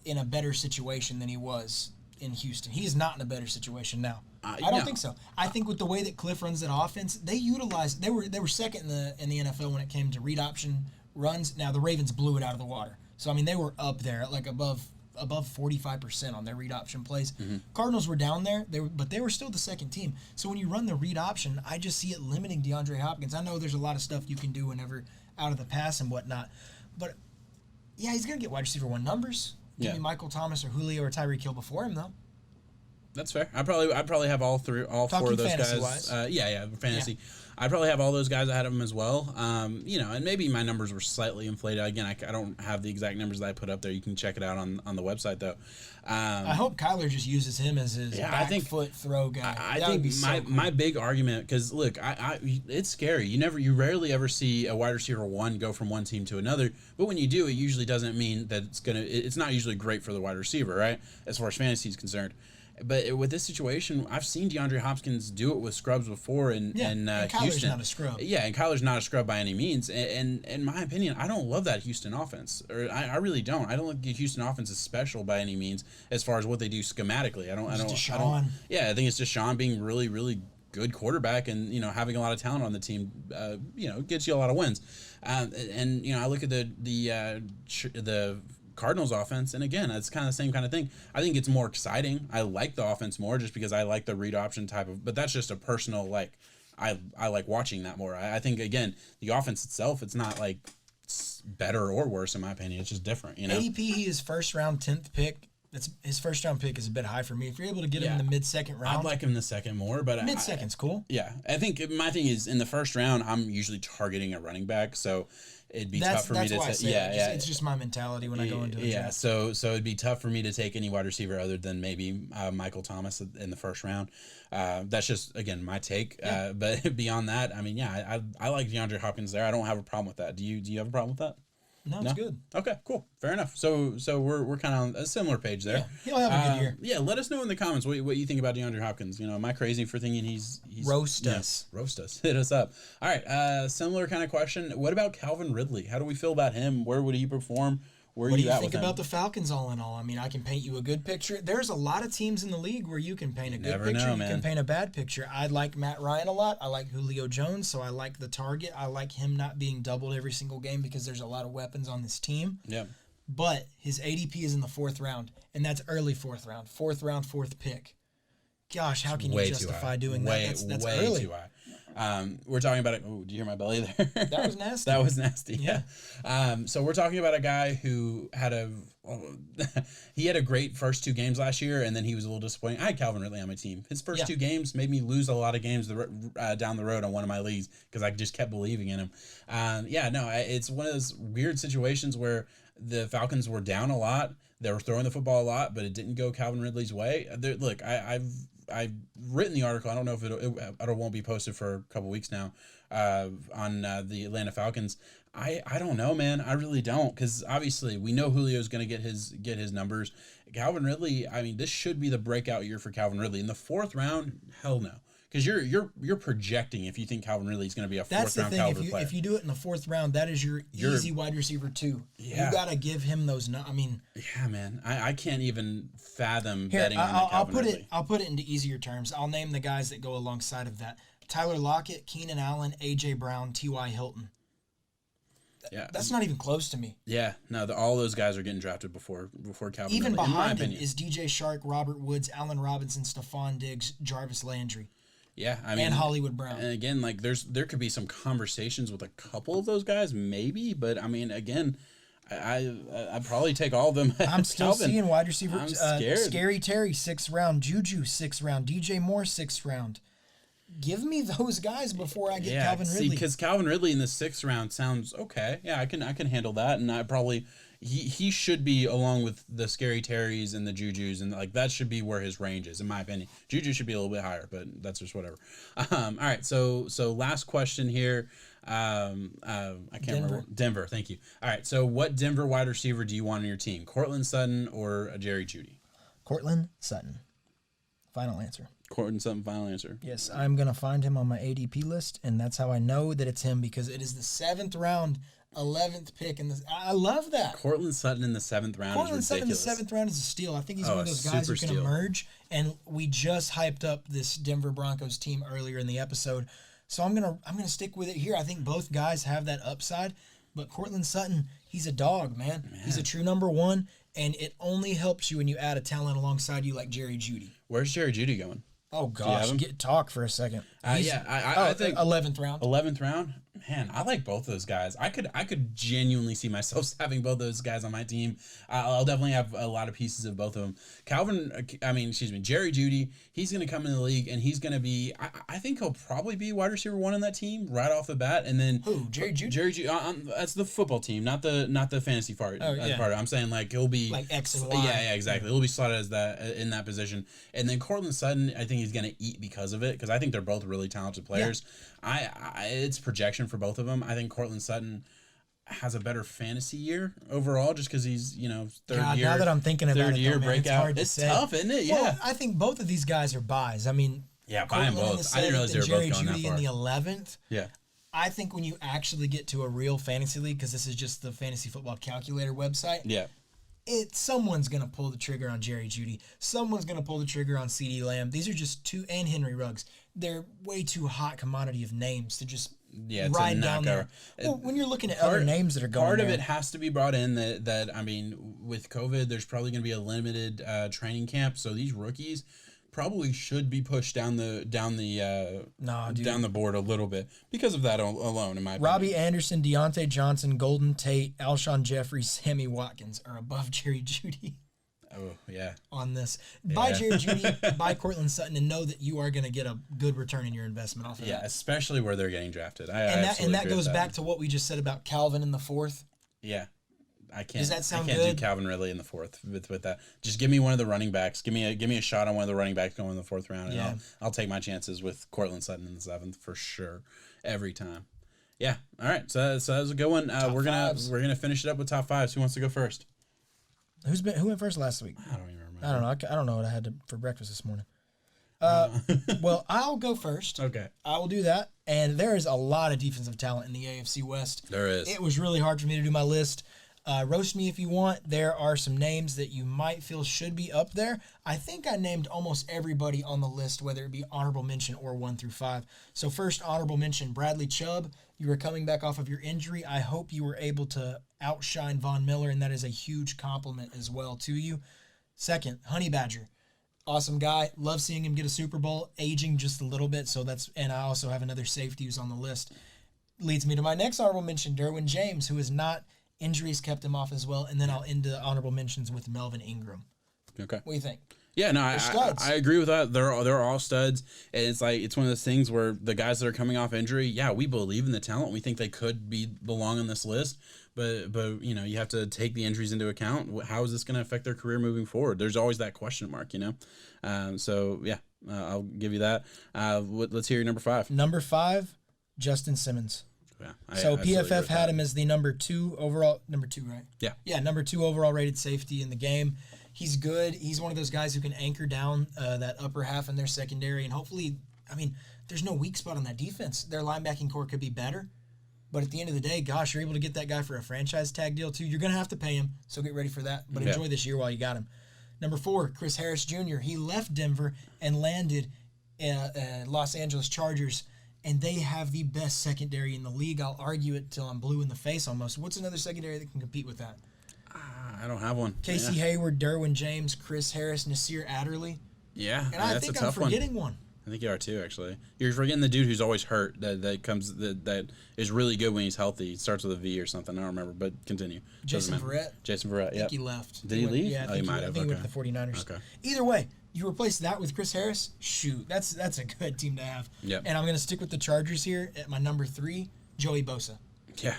Speaker 2: in a better situation than he was in Houston. He is not in a better situation now. I don't think so. I think with the way that Cliff runs that offense, they were second in the NFL when it came to read option runs. Now the Ravens blew it out of the water. So I mean they were up there at above 45% on their read option plays. Mm-hmm. Cardinals were down there, but they were still the second team. So when you run the read option, I just see it limiting DeAndre Hopkins. I know there's a lot of stuff you can do whenever out of the pass and whatnot, but yeah, he's gonna get wide receiver 1 numbers. Give me Michael Thomas or Julio or Tyreek Hill before him though.
Speaker 1: That's fair. I'd probably have all four of those guys. Fantasy.
Speaker 2: Yeah.
Speaker 1: I'd probably have all those guys ahead of him as well. And maybe my numbers were slightly inflated. Again, I don't have the exact numbers that I put up there. You can check it out on the website though.
Speaker 2: I hope Kyler just uses him as his foot throw guy.
Speaker 1: I think my big argument, because look, it's scary. You rarely ever see a wide receiver one go from one team to another, but when you do, it usually doesn't mean that it's not usually great for the wide receiver, right? As far as fantasy is concerned. But with this situation, I've seen DeAndre Hopkins do it with scrubs before in
Speaker 2: Kyler's
Speaker 1: Houston.
Speaker 2: Not a scrub.
Speaker 1: Yeah, and Kyler's not a scrub by any means. And in my opinion, I don't love that Houston offense. I really don't. I don't think the Houston offense is special by any means as far as what they do schematically. I don't. Yeah, I think it's just Deshaun being really, really good quarterback and having a lot of talent on the team. Gets you a lot of wins. I look at the Cardinals offense, and again, it's kind of the same kind of thing. I think it's more exciting. I like the offense more just because I like the read option type of, but that's just a personal, like, I like watching that more. I think, again, the offense itself, it's not like it's better or worse in my opinion. It's just different,
Speaker 2: ADP, he is first round 10th pick. His first round pick is a bit high for me. If you're able to get him in the mid-second round,
Speaker 1: I'd like him in the second more, but
Speaker 2: mid-second's cool.
Speaker 1: Yeah, I think my thing is in the first round, I'm usually targeting a running back, so it'd be tough for me to say.
Speaker 2: It's just my mentality when I go into a draft.
Speaker 1: So it'd be tough for me to take any wide receiver other than maybe Michael Thomas in the first round. That's just, again, my take. Yeah. But beyond that, I mean, I like DeAndre Hopkins there. I don't have a problem with that. Do you have a problem with that?
Speaker 2: No, it's good.
Speaker 1: Okay, cool. Fair enough. So we're kind of on a similar page there.
Speaker 2: Yeah, he'll have a good year.
Speaker 1: Yeah, let us know in the comments what you think about DeAndre Hopkins. Am I crazy for thinking he's
Speaker 2: roast us?
Speaker 1: Roast us. Hit us up. All right. Similar kind of question. What about Calvin Ridley? How do we feel about him? Where would he perform? What do you
Speaker 2: think about the Falcons all in all? I mean, I can paint you a good picture. There's a lot of teams in the league where you can paint a good picture. You can paint a bad picture. I like Matt Ryan a lot. I like Julio Jones, so I like the target. I like him not being doubled every single game because there's a lot of weapons on this team.
Speaker 1: Yeah.
Speaker 2: But his ADP is in the 4th round, and that's early 4th round. 4th round, 4th pick. Gosh, how can you justify doing that? That's
Speaker 1: way
Speaker 2: early.
Speaker 1: Too high. We're talking about it. Oh, do you hear my belly there?
Speaker 2: That was nasty.
Speaker 1: That was nasty. Yeah. So we're talking about a guy who had he had a great first 2 games last year, and then he was a little disappointing. I had Calvin Ridley on my team. His first 2 games made me lose a lot of games down the road on one of my leagues because I just kept believing in him. It's one of those weird situations where the Falcons were down a lot. They were throwing the football a lot, but it didn't go Calvin Ridley's way. Look, I've written the article. I don't know if it won't be posted for a couple weeks now on the Atlanta Falcons. I don't know, man. I really don't, because obviously we know Julio's going to get his numbers. Calvin Ridley, I mean, this should be the breakout year for Calvin Ridley. In the 4th round, hell no. Because you're projecting if you think Calvin Ridley is going to be a 4th round caliber player.
Speaker 2: If you do it in the 4th round, that is your easy wide receiver 2. Yeah. You got to give him those. I mean,
Speaker 1: yeah, man. I can't even fathom betting on Calvin Ridley.
Speaker 2: I'll put it into easier terms. I'll name the guys that go alongside of that: Tyler Lockett, Keenan Allen, AJ Brown, T.Y. Hilton.
Speaker 1: Yeah,
Speaker 2: that's not even close to me.
Speaker 1: Yeah, no, all those guys are getting drafted before Calvin.
Speaker 2: Even
Speaker 1: Ridley,
Speaker 2: behind him is DJ Shark, Robert Woods, Allen Robinson, Stephon Diggs, Jarvis Landry.
Speaker 1: Yeah, I mean,
Speaker 2: and Hollywood Brown.
Speaker 1: And again, like there could be some conversations with a couple of those guys, maybe, but I mean, again, I probably take all of them.
Speaker 2: I'm still seeing wide receiver.
Speaker 1: I'm scared.
Speaker 2: Scary Terry 6th round, Juju 6th round, DJ Moore 6th round. Give me those guys before I get Calvin Ridley.
Speaker 1: Because Calvin Ridley in the 6th round sounds okay. Yeah, I can handle that, and I probably he should be along with the Scary Terrys and the Jujus, and like that should be where his range is, in my opinion. Juju should be a little bit higher, but that's just whatever. All right, so last question here. I can't remember. Denver, thank you. All right, so what Denver wide receiver do you want on your team? Courtland Sutton or Jerry Jeudy?
Speaker 2: Courtland Sutton. Final answer.
Speaker 1: Courtland Sutton, final answer.
Speaker 2: Yes, I'm going to find him on my ADP list, and that's how I know that it's him, because it is the 7th round, 11th pick. I love that.
Speaker 1: Courtland Sutton in the 7th round is ridiculous.
Speaker 2: Sutton in the 7th round is a steal. I think he's one of those guys who can emerge, and we just hyped up this Denver Broncos team earlier in the episode, so I'm gonna stick with it here. I think both guys have that upside, but Courtland Sutton, he's a dog, man. He's a true number 1, and it only helps you when you add a talent alongside you like Jerry Jeudy.
Speaker 1: Where's Jerry Jeudy going?
Speaker 2: Oh
Speaker 1: Do you have
Speaker 2: gosh,
Speaker 1: him?
Speaker 2: talk for a second.
Speaker 1: I think
Speaker 2: 11th round.
Speaker 1: 11th round. Man, I like both those guys. I could genuinely see myself having both those guys on my team. I'll definitely have a lot of pieces of both of them. Jerry Jeudy, he's going to come in the league, and he's going to be, I think he'll probably be wide receiver 1 on that team right off the bat. And then
Speaker 2: who? Jerry Jeudy?
Speaker 1: Jerry Jeudy, that's the football team, not the fantasy part.
Speaker 2: Oh, yeah.
Speaker 1: Part. I'm saying like he'll be
Speaker 2: like X and Y.
Speaker 1: Yeah, exactly. He'll be slotted as that in that position. And then Cortland Sutton, I think he's going to eat because of it, because I think they're both really talented players. Yeah. It's projection for both of them. I think Cortland Sutton has a better fantasy year overall, just because he's third year.
Speaker 2: Now that I'm thinking about
Speaker 1: third
Speaker 2: it,
Speaker 1: year
Speaker 2: though, man,
Speaker 1: breakout.
Speaker 2: it's hard to
Speaker 1: it's
Speaker 2: say.
Speaker 1: tough, isn't it? Yeah.
Speaker 2: Well, I think both of these guys are buys. I mean,
Speaker 1: yeah, buy them
Speaker 2: Cortland
Speaker 1: both.
Speaker 2: in the
Speaker 1: I didn't realize they were
Speaker 2: Jerry
Speaker 1: both going
Speaker 2: Jeudy
Speaker 1: that far.
Speaker 2: in the 11th.
Speaker 1: Yeah.
Speaker 2: I think when you actually get to a real fantasy league, because this is just the fantasy football calculator website.
Speaker 1: Yeah.
Speaker 2: Someone's going to pull the trigger on Jerry Jeudy. Someone's going to pull the trigger on CeeDee Lamb. These are just two, and Henry Ruggs. They're way too hot commodity of names to just ride down there. Well, when you're looking at other names that are going
Speaker 1: part of
Speaker 2: there,
Speaker 1: it has to be brought in that I mean, with COVID, there's probably going to be a limited training camp, so these rookies probably should be pushed down the board a little bit because of that alone, in my opinion.
Speaker 2: Robbie Anderson, Deontay Johnson, Golden Tate, Alshon Jeffrey, Sammy Watkins are above Jerry Jeudy.
Speaker 1: Oh, yeah.
Speaker 2: On this. Buy Jerry Jeudy, buy Cortland Sutton, and know that you are going to get a good return in your investment off of that.
Speaker 1: Yeah, especially where they're getting drafted.
Speaker 2: And that goes back to what we just said about Calvin in the 4th.
Speaker 1: Yeah. I can't.
Speaker 2: Does that sound
Speaker 1: I can't
Speaker 2: good?
Speaker 1: do Calvin Ridley in the 4th with that. Just give me one of the running backs. Give me a shot on one of the running backs going in the 4th round, and I'll take my chances with Cortland Sutton in the 7th for sure, every time. Yeah. All right. So that was a good one. We're gonna finish it up with top 5s. Who wants to go first?
Speaker 2: Who went first last week?
Speaker 1: I don't even remember.
Speaker 2: I don't know. I don't know what I had for breakfast this morning. Well, I'll go first.
Speaker 1: Okay.
Speaker 2: I will do that. And there is a lot of defensive talent in the AFC West.
Speaker 1: There is.
Speaker 2: It was really hard for me to do my list. Roast me if you want. There are some names that you might feel should be up there. I think I named almost everybody on the list, whether it be honorable mention or 1 through 5. So first, honorable mention, Bradley Chubb. You were coming back off of your injury. I hope you were able to outshine Von Miller, and that is a huge compliment as well to you. Second, Honey Badger. Awesome guy. Love seeing him get a Super Bowl. Aging just a little bit, and I also have another safety who's on the list. Leads me to my next honorable mention, Derwin James, who is not... Injuries kept him off as well, and then I'll end the honorable mentions with Melvin Ingram.
Speaker 1: Okay.
Speaker 2: What do you think?
Speaker 1: Yeah, no, I agree with that. They're all studs, and it's one of those things where the guys that are coming off injury, yeah, we believe in the talent. We think they could belong on this list, but you have to take the injuries into account. How is this going to affect their career moving forward? There's always that question mark, So yeah, I'll give you that. Let's hear your number 5.
Speaker 2: Number 5, Justin Simmons.
Speaker 1: Yeah,
Speaker 2: PFF had him as the number 2 overall. Number 2, right?
Speaker 1: Yeah.
Speaker 2: Yeah, number 2 overall rated safety in the game. He's good. He's one of those guys who can anchor down that upper half in their secondary, and hopefully, there's no weak spot on that defense. Their linebacking core could be better, but at the end of the day, gosh, you're able to get that guy for a franchise tag deal too. You're going to have to pay him, so get ready for that. But enjoy this year while you got him. Number 4, Chris Harris Jr. He left Denver and landed Los Angeles Chargers, and they have the best secondary in the league. I'll argue it till I'm blue in the face almost. What's another secondary that can compete with that?
Speaker 1: I don't have one.
Speaker 2: Casey Hayward, Derwin James, Chris Harris, Nasir Adderley.
Speaker 1: Yeah,
Speaker 2: and I think I'm forgetting one.
Speaker 1: I think you are too, actually. You're forgetting the dude who's always hurt that is really good when he's healthy. He starts with a V or something. I don't remember, but continue.
Speaker 2: Jason Verrett,
Speaker 1: yeah.
Speaker 2: I think he left.
Speaker 1: Did he leave?
Speaker 2: Yeah, I think he went to the 49ers.
Speaker 1: Okay.
Speaker 2: Either way, you replace that with Chris Harris, shoot, that's a good team to have.
Speaker 1: Yep.
Speaker 2: And I'm going to stick with the Chargers here at my number 3, Joey Bosa.
Speaker 1: Yeah.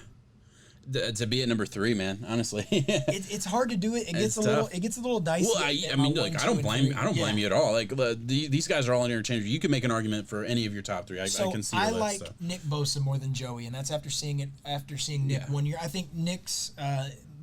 Speaker 1: To be at number 3, man, honestly.
Speaker 2: It's hard to do it. It gets a little dicey.
Speaker 1: Well, I don't blame you at all. Like these guys are all interchangeable. You can make an argument for any of your top 3. I can see.
Speaker 2: I like Nick Bosa more than Joey, and that's after seeing Nick 1 year. I think Nick's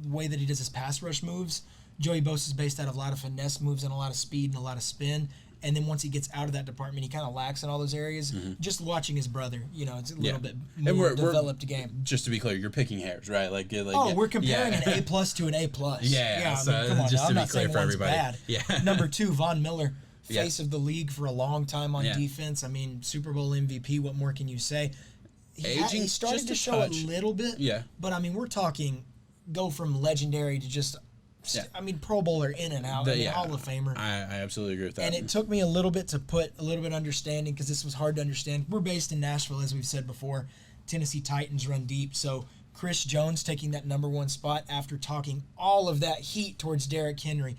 Speaker 2: way that he does his pass rush moves. Joey Bosa is based out of a lot of finesse moves and a lot of speed and a lot of spin. And then once he gets out of that department, he kind of lacks in all those areas. Mm-hmm. Just watching his brother, it's a little bit more developed game.
Speaker 1: Just to be clear, you're picking hairs, right?
Speaker 2: We're comparing an A+ to an A+.
Speaker 1: Yeah.
Speaker 2: So, come on,
Speaker 1: just
Speaker 2: I'm
Speaker 1: to be
Speaker 2: not
Speaker 1: clear
Speaker 2: saying
Speaker 1: for
Speaker 2: one's
Speaker 1: everybody.
Speaker 2: bad.
Speaker 1: Yeah.
Speaker 2: Number 2, Von Miller, face of the league for a long time on defense. Super Bowl MVP. What more can you say? He started to show a little bit.
Speaker 1: Yeah.
Speaker 2: But we're talking go from legendary to just I mean, Pro Bowler in and out. Hall of Famer.
Speaker 1: I absolutely agree with that.
Speaker 2: And it took me a little bit to put a little bit of understanding because this was hard to understand. We're based in Nashville, as we've said before. Tennessee Titans run deep. So Chris Jones taking that number 1 spot after talking all of that heat towards Derrick Henry.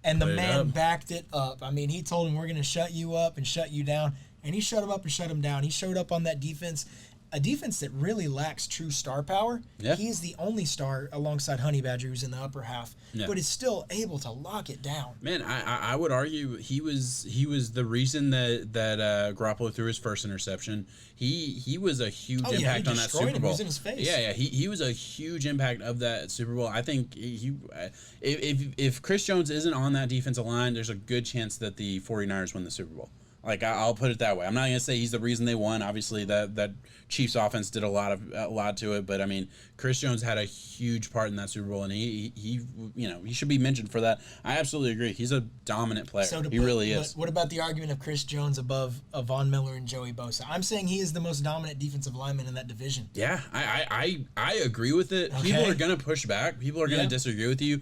Speaker 2: And the man backed it up. I mean, he told him, we're going to shut you up and shut you down. And he shut him up and shut him down. He showed up on that defense, a defense that really lacks true star power. Yeah. He is the only star alongside Honey Badger, who's in the upper half, but is still able to lock it down.
Speaker 1: Man, I would argue he was the reason that Garoppolo threw his first interception. He was a huge impact on that Super Bowl.
Speaker 2: He was in his face.
Speaker 1: Yeah. He was a huge impact of that Super Bowl. I think if Chris Jones isn't on that defensive line, there's a good chance that the 49ers win the Super Bowl. Like, I'll put it that way. I'm not gonna say he's the reason they won. Obviously, that Chiefs offense did a lot to it. But I mean, Chris Jones had a huge part in that Super Bowl, and he should be mentioned for that. I absolutely agree. He's a dominant player. He really is.
Speaker 2: What about the argument of Chris Jones above Von Miller and Joey Bosa? I'm saying he is the most dominant defensive lineman in that division.
Speaker 1: Yeah, I agree with it. Okay. People are gonna push back. People are gonna disagree with you.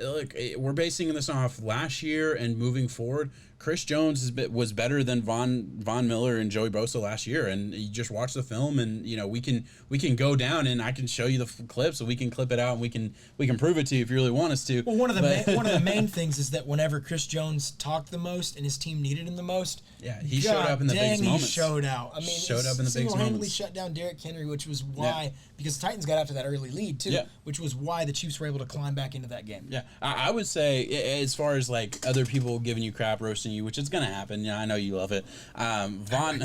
Speaker 1: Look, we're basing this off last year and moving forward. Chris Jones was better than Von Miller and Joey Bosa last year, and you just watch the film, and we can go down, and I can show you the clip, so we can clip it out, and we can prove it to you if you really want us to.
Speaker 2: Well, one of the main things is that whenever Chris Jones talked the most and his team needed him the most,
Speaker 1: he showed up in the biggest moments.
Speaker 2: He showed out. I mean,
Speaker 1: showed up in the biggest moments.
Speaker 2: Single-handedly shut down Derrick Henry, which was why because the Titans got after that early lead too, which was why the Chiefs were able to climb back into that game.
Speaker 1: Yeah, I would say as far as like other people giving you crap, roasting you, which is gonna happen. I know you love it. Von,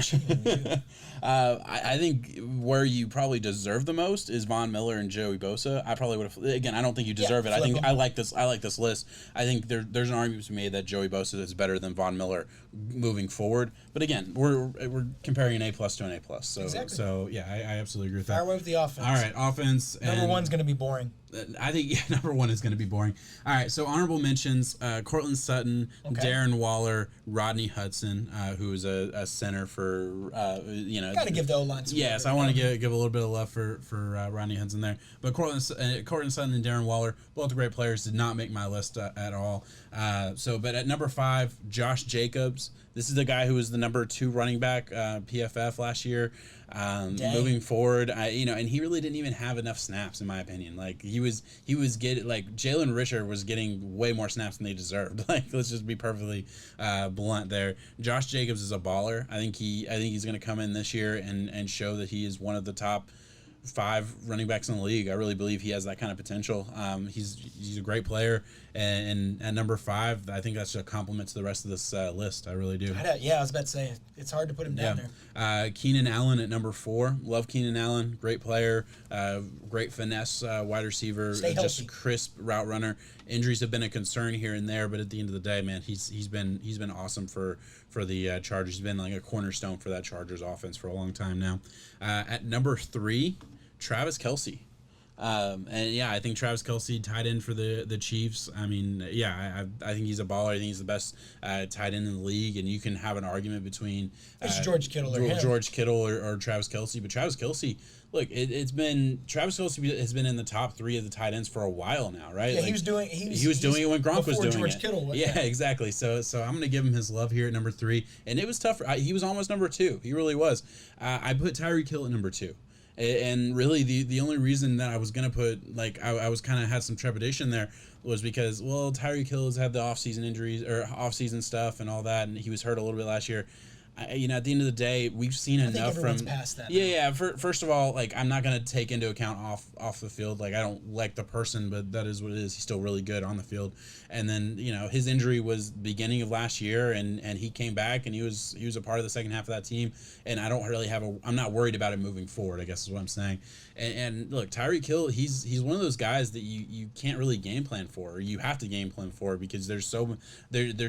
Speaker 1: I think where you probably deserve the most is Von Miller and Joey Bosa. I probably would have. Again, I don't think you deserve it. I think I like this list. I think there's an argument to be made that Joey Bosa is better than Von Miller moving forward. But again, we're comparing an A+ to an A+. So
Speaker 2: exactly.
Speaker 1: So yeah, I absolutely agree with that.
Speaker 2: Fire away with the offense.
Speaker 1: All right, offense.
Speaker 2: Number one's going to be boring.
Speaker 1: I think number 1 is going to be boring. All right, so honorable mentions: Cortland Sutton, Darren Waller, Rodney Hudson, who is a center for
Speaker 2: Got to give the O-line some
Speaker 1: yes, I want to give a little bit of love for Rodney Hudson there. But Cortland Sutton and Darren Waller, both great players, did not make my list at all. But at number 5, Josh Jacobs. This is the guy who was the number 2 running back PFF last year. Moving forward, and he really didn't even have enough snaps in my opinion. Like he was getting, like, Jalen Richard was getting way more snaps than they deserved. Like, let's just be perfectly blunt there. Josh Jacobs is a baller. I think he's going to come in this year and show that he is one of the top 5 running backs in the league. I really believe he has that kind of potential. He's a great player, and at number 5, I think that's a compliment to the rest of this list. I really do.
Speaker 2: I was about to say it's hard to put him down
Speaker 1: there. Keenan Allen at number 4. Love Keenan Allen. Great player. Great finesse wide receiver. Just crisp route runner. Injuries have been a concern here and there, but at the end of the day, man, he's been awesome for the Chargers. He's been like a cornerstone for that Chargers offense for a long time now. At number 3, Travis Kelce. I think Travis Kelce, tight end for the Chiefs. I mean, I think he's a baller. I think he's the best tight end in the league, and you can have an argument between
Speaker 2: George Kittle
Speaker 1: or Travis Kelce. But Travis Kelce, look, Travis Kelce has been in the top 3 of the tight ends for a while now, right?
Speaker 2: Yeah, he was doing
Speaker 1: it when Gronk was doing
Speaker 2: George
Speaker 1: it.
Speaker 2: Kittle,
Speaker 1: yeah, exactly. So I'm gonna give him his love here at number 3, and it was tough. He was almost number 2. He really was. I put Tyreek Hill at number 2. And really, the only reason that I was going to put, like, I was kind of had some trepidation there was because, well, Tyreek Hill has had the off-season injuries or off-season stuff and all that, and he was hurt a little bit last year. At the end of the day, we've seen enough from.
Speaker 2: Past that.
Speaker 1: Yeah. First of all, like, I'm not gonna take into account off the field. Like, I don't like the person, but that is what it is. He's still really good on the field. And then his injury was beginning of last year, and he came back, and he was a part of the second half of that team. And I don't really I'm not worried about it moving forward, I guess is what I'm saying. And look, Tyreek Hill, he's one of those guys that you can't really game plan for, or you have to game plan for, because there's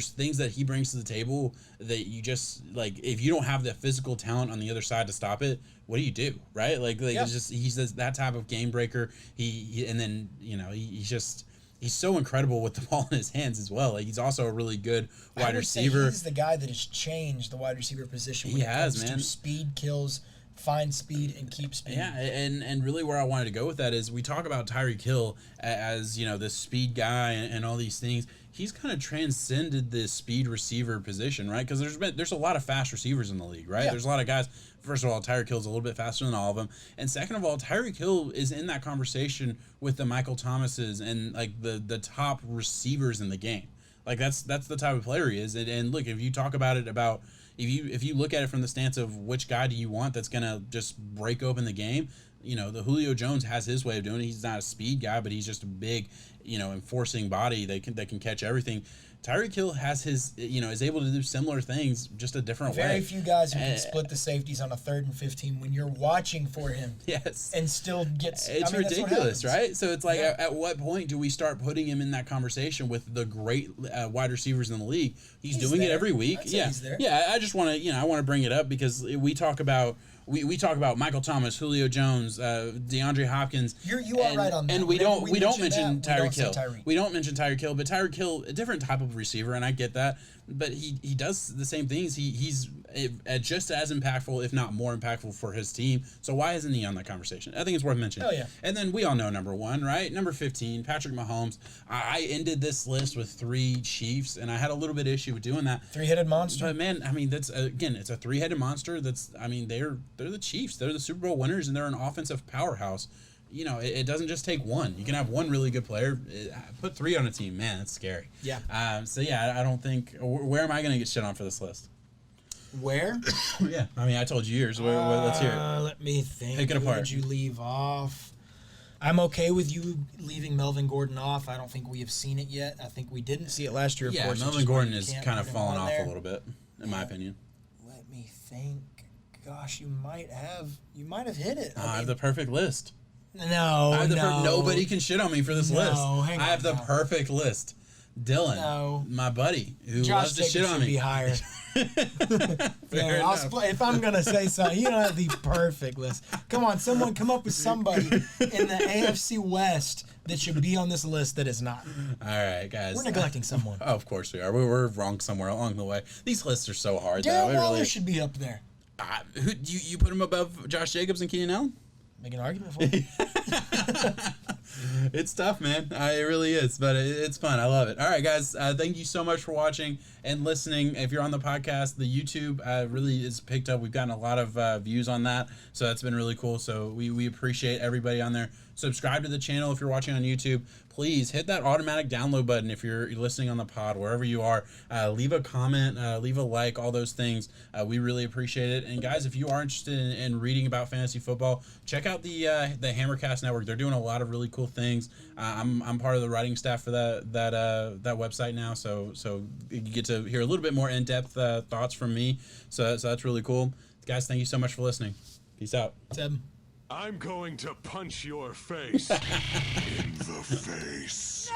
Speaker 1: things that he brings to the table that you just, like, if you don't have the physical talent on the other side to stop it, what do you do, right? It's just, he's that type of game breaker. He's so incredible with the ball in his hands as well. Like, he's also a really good wide receiver.
Speaker 2: He's the guy that has changed the wide receiver position.
Speaker 1: He has, man.
Speaker 2: Speed kills, find speed and keep speed.
Speaker 1: Yeah, and really where I wanted to go with that is we talk about Tyreek Hill as, you know, this speed guy and all these things. He's kind of transcended this speed receiver position, right? Because there's a lot of fast receivers in the league, right?
Speaker 2: Yeah.
Speaker 1: There's a lot of guys. First of all, Tyreek Hill's a little bit faster than all of them, and second of all, Tyreek Hill is in that conversation with the Michael Thomases and like the top receivers in the game. Like that's the type of player he is. And look, if you talk about it about if you look at it from the stance of which guy do you want that's gonna just break open the game, you know, the Julio Jones has his way of doing it. He's not a speed guy, but he's just a big, you know, enforcing body that can catch everything. Tyreek Hill has his, you know, is able to do similar things, just a different way.
Speaker 2: Very few guys who can split the safeties on a 3rd and 15 when you're watching for him.
Speaker 1: Yes.
Speaker 2: And still gets.
Speaker 1: It's ridiculous, right? So it's like, at what point do we start putting him in that conversation with the great wide receivers in the league? He's doing it every week. Yeah. Yeah. I just want to, you know, I want to bring it up because we talk about. We talk about Michael Thomas, Julio Jones, DeAndre Hopkins.
Speaker 2: You are right on that.
Speaker 1: And we don't mention Tyreek Hill.
Speaker 2: We
Speaker 1: don't mention Tyreek Hill, but Tyreek Hill, a different type of receiver, and I get that. But he does the same things. He's just as impactful, if not more impactful, for his team. So why isn't he on that conversation? I think it's worth mentioning.
Speaker 2: Oh yeah.
Speaker 1: And then we all know number 1, right? Number 15, Patrick Mahomes. I ended this list with 3 Chiefs, and I had a little bit of issue with doing that.
Speaker 2: 3-headed monster.
Speaker 1: But man, I mean, that's again, it's a 3-headed monster. That's, I mean, they're the Chiefs. They're the Super Bowl winners, and they're an offensive powerhouse. You know, it doesn't just take one. You can have one really good player. Put 3 on a team, man, that's scary.
Speaker 2: Yeah.
Speaker 1: So yeah, I don't think. Where am I going to get shit on for this list?
Speaker 2: Where?
Speaker 1: Yeah, I mean, I told you yours. Let's hear it.
Speaker 2: Let me think.
Speaker 1: Pick it apart.
Speaker 2: Who did you leave off? I'm okay with you leaving Melvin Gordon off. I don't think we have seen it yet. I think we didn't see it last year. Of course,
Speaker 1: Melvin Gordon is kind of fallen off a little bit, in my opinion.
Speaker 2: Let me think. Gosh, you might have hit it.
Speaker 1: I have the perfect list.
Speaker 2: No,
Speaker 1: nobody can shit on me for this list.
Speaker 2: I
Speaker 1: have the perfect list. Dylan, my buddy, who loves to shit on me.
Speaker 2: Be higher. If I'm gonna say something, you don't have the perfect list. Come on, someone come up with somebody in the AFC West that should be on this list that is not.
Speaker 1: All right, guys.
Speaker 2: We're neglecting someone.
Speaker 1: Oh, of course we are. We're wrong somewhere along the way. These lists are so hard.
Speaker 2: Darren Waller should be up there.
Speaker 1: Who you put him above Josh Jacobs and Keenan Allen?
Speaker 2: Make an argument for him.
Speaker 1: It's tough, man. It really is, but it's fun. I love it. All right, guys. Thank you so much for watching and listening. If you're on the podcast, the YouTube really is picked up. We've gotten a lot of views on that, so that's been really cool. So we appreciate everybody on there. Subscribe to the channel if you're watching on YouTube. Please hit that automatic download button if you're listening on the pod, wherever you are. Leave a comment, leave a like, all those things. We really appreciate it. And guys, if you are interested in reading about fantasy football, check out the Hammercast Network. They're doing a lot of really cool things. I'm part of the writing staff for that website now, so you get to hear a little bit more in-depth thoughts from me. So that's really cool. Guys, thank you so much for listening. Peace out.
Speaker 2: Seb.
Speaker 3: I'm going to punch your face in the face.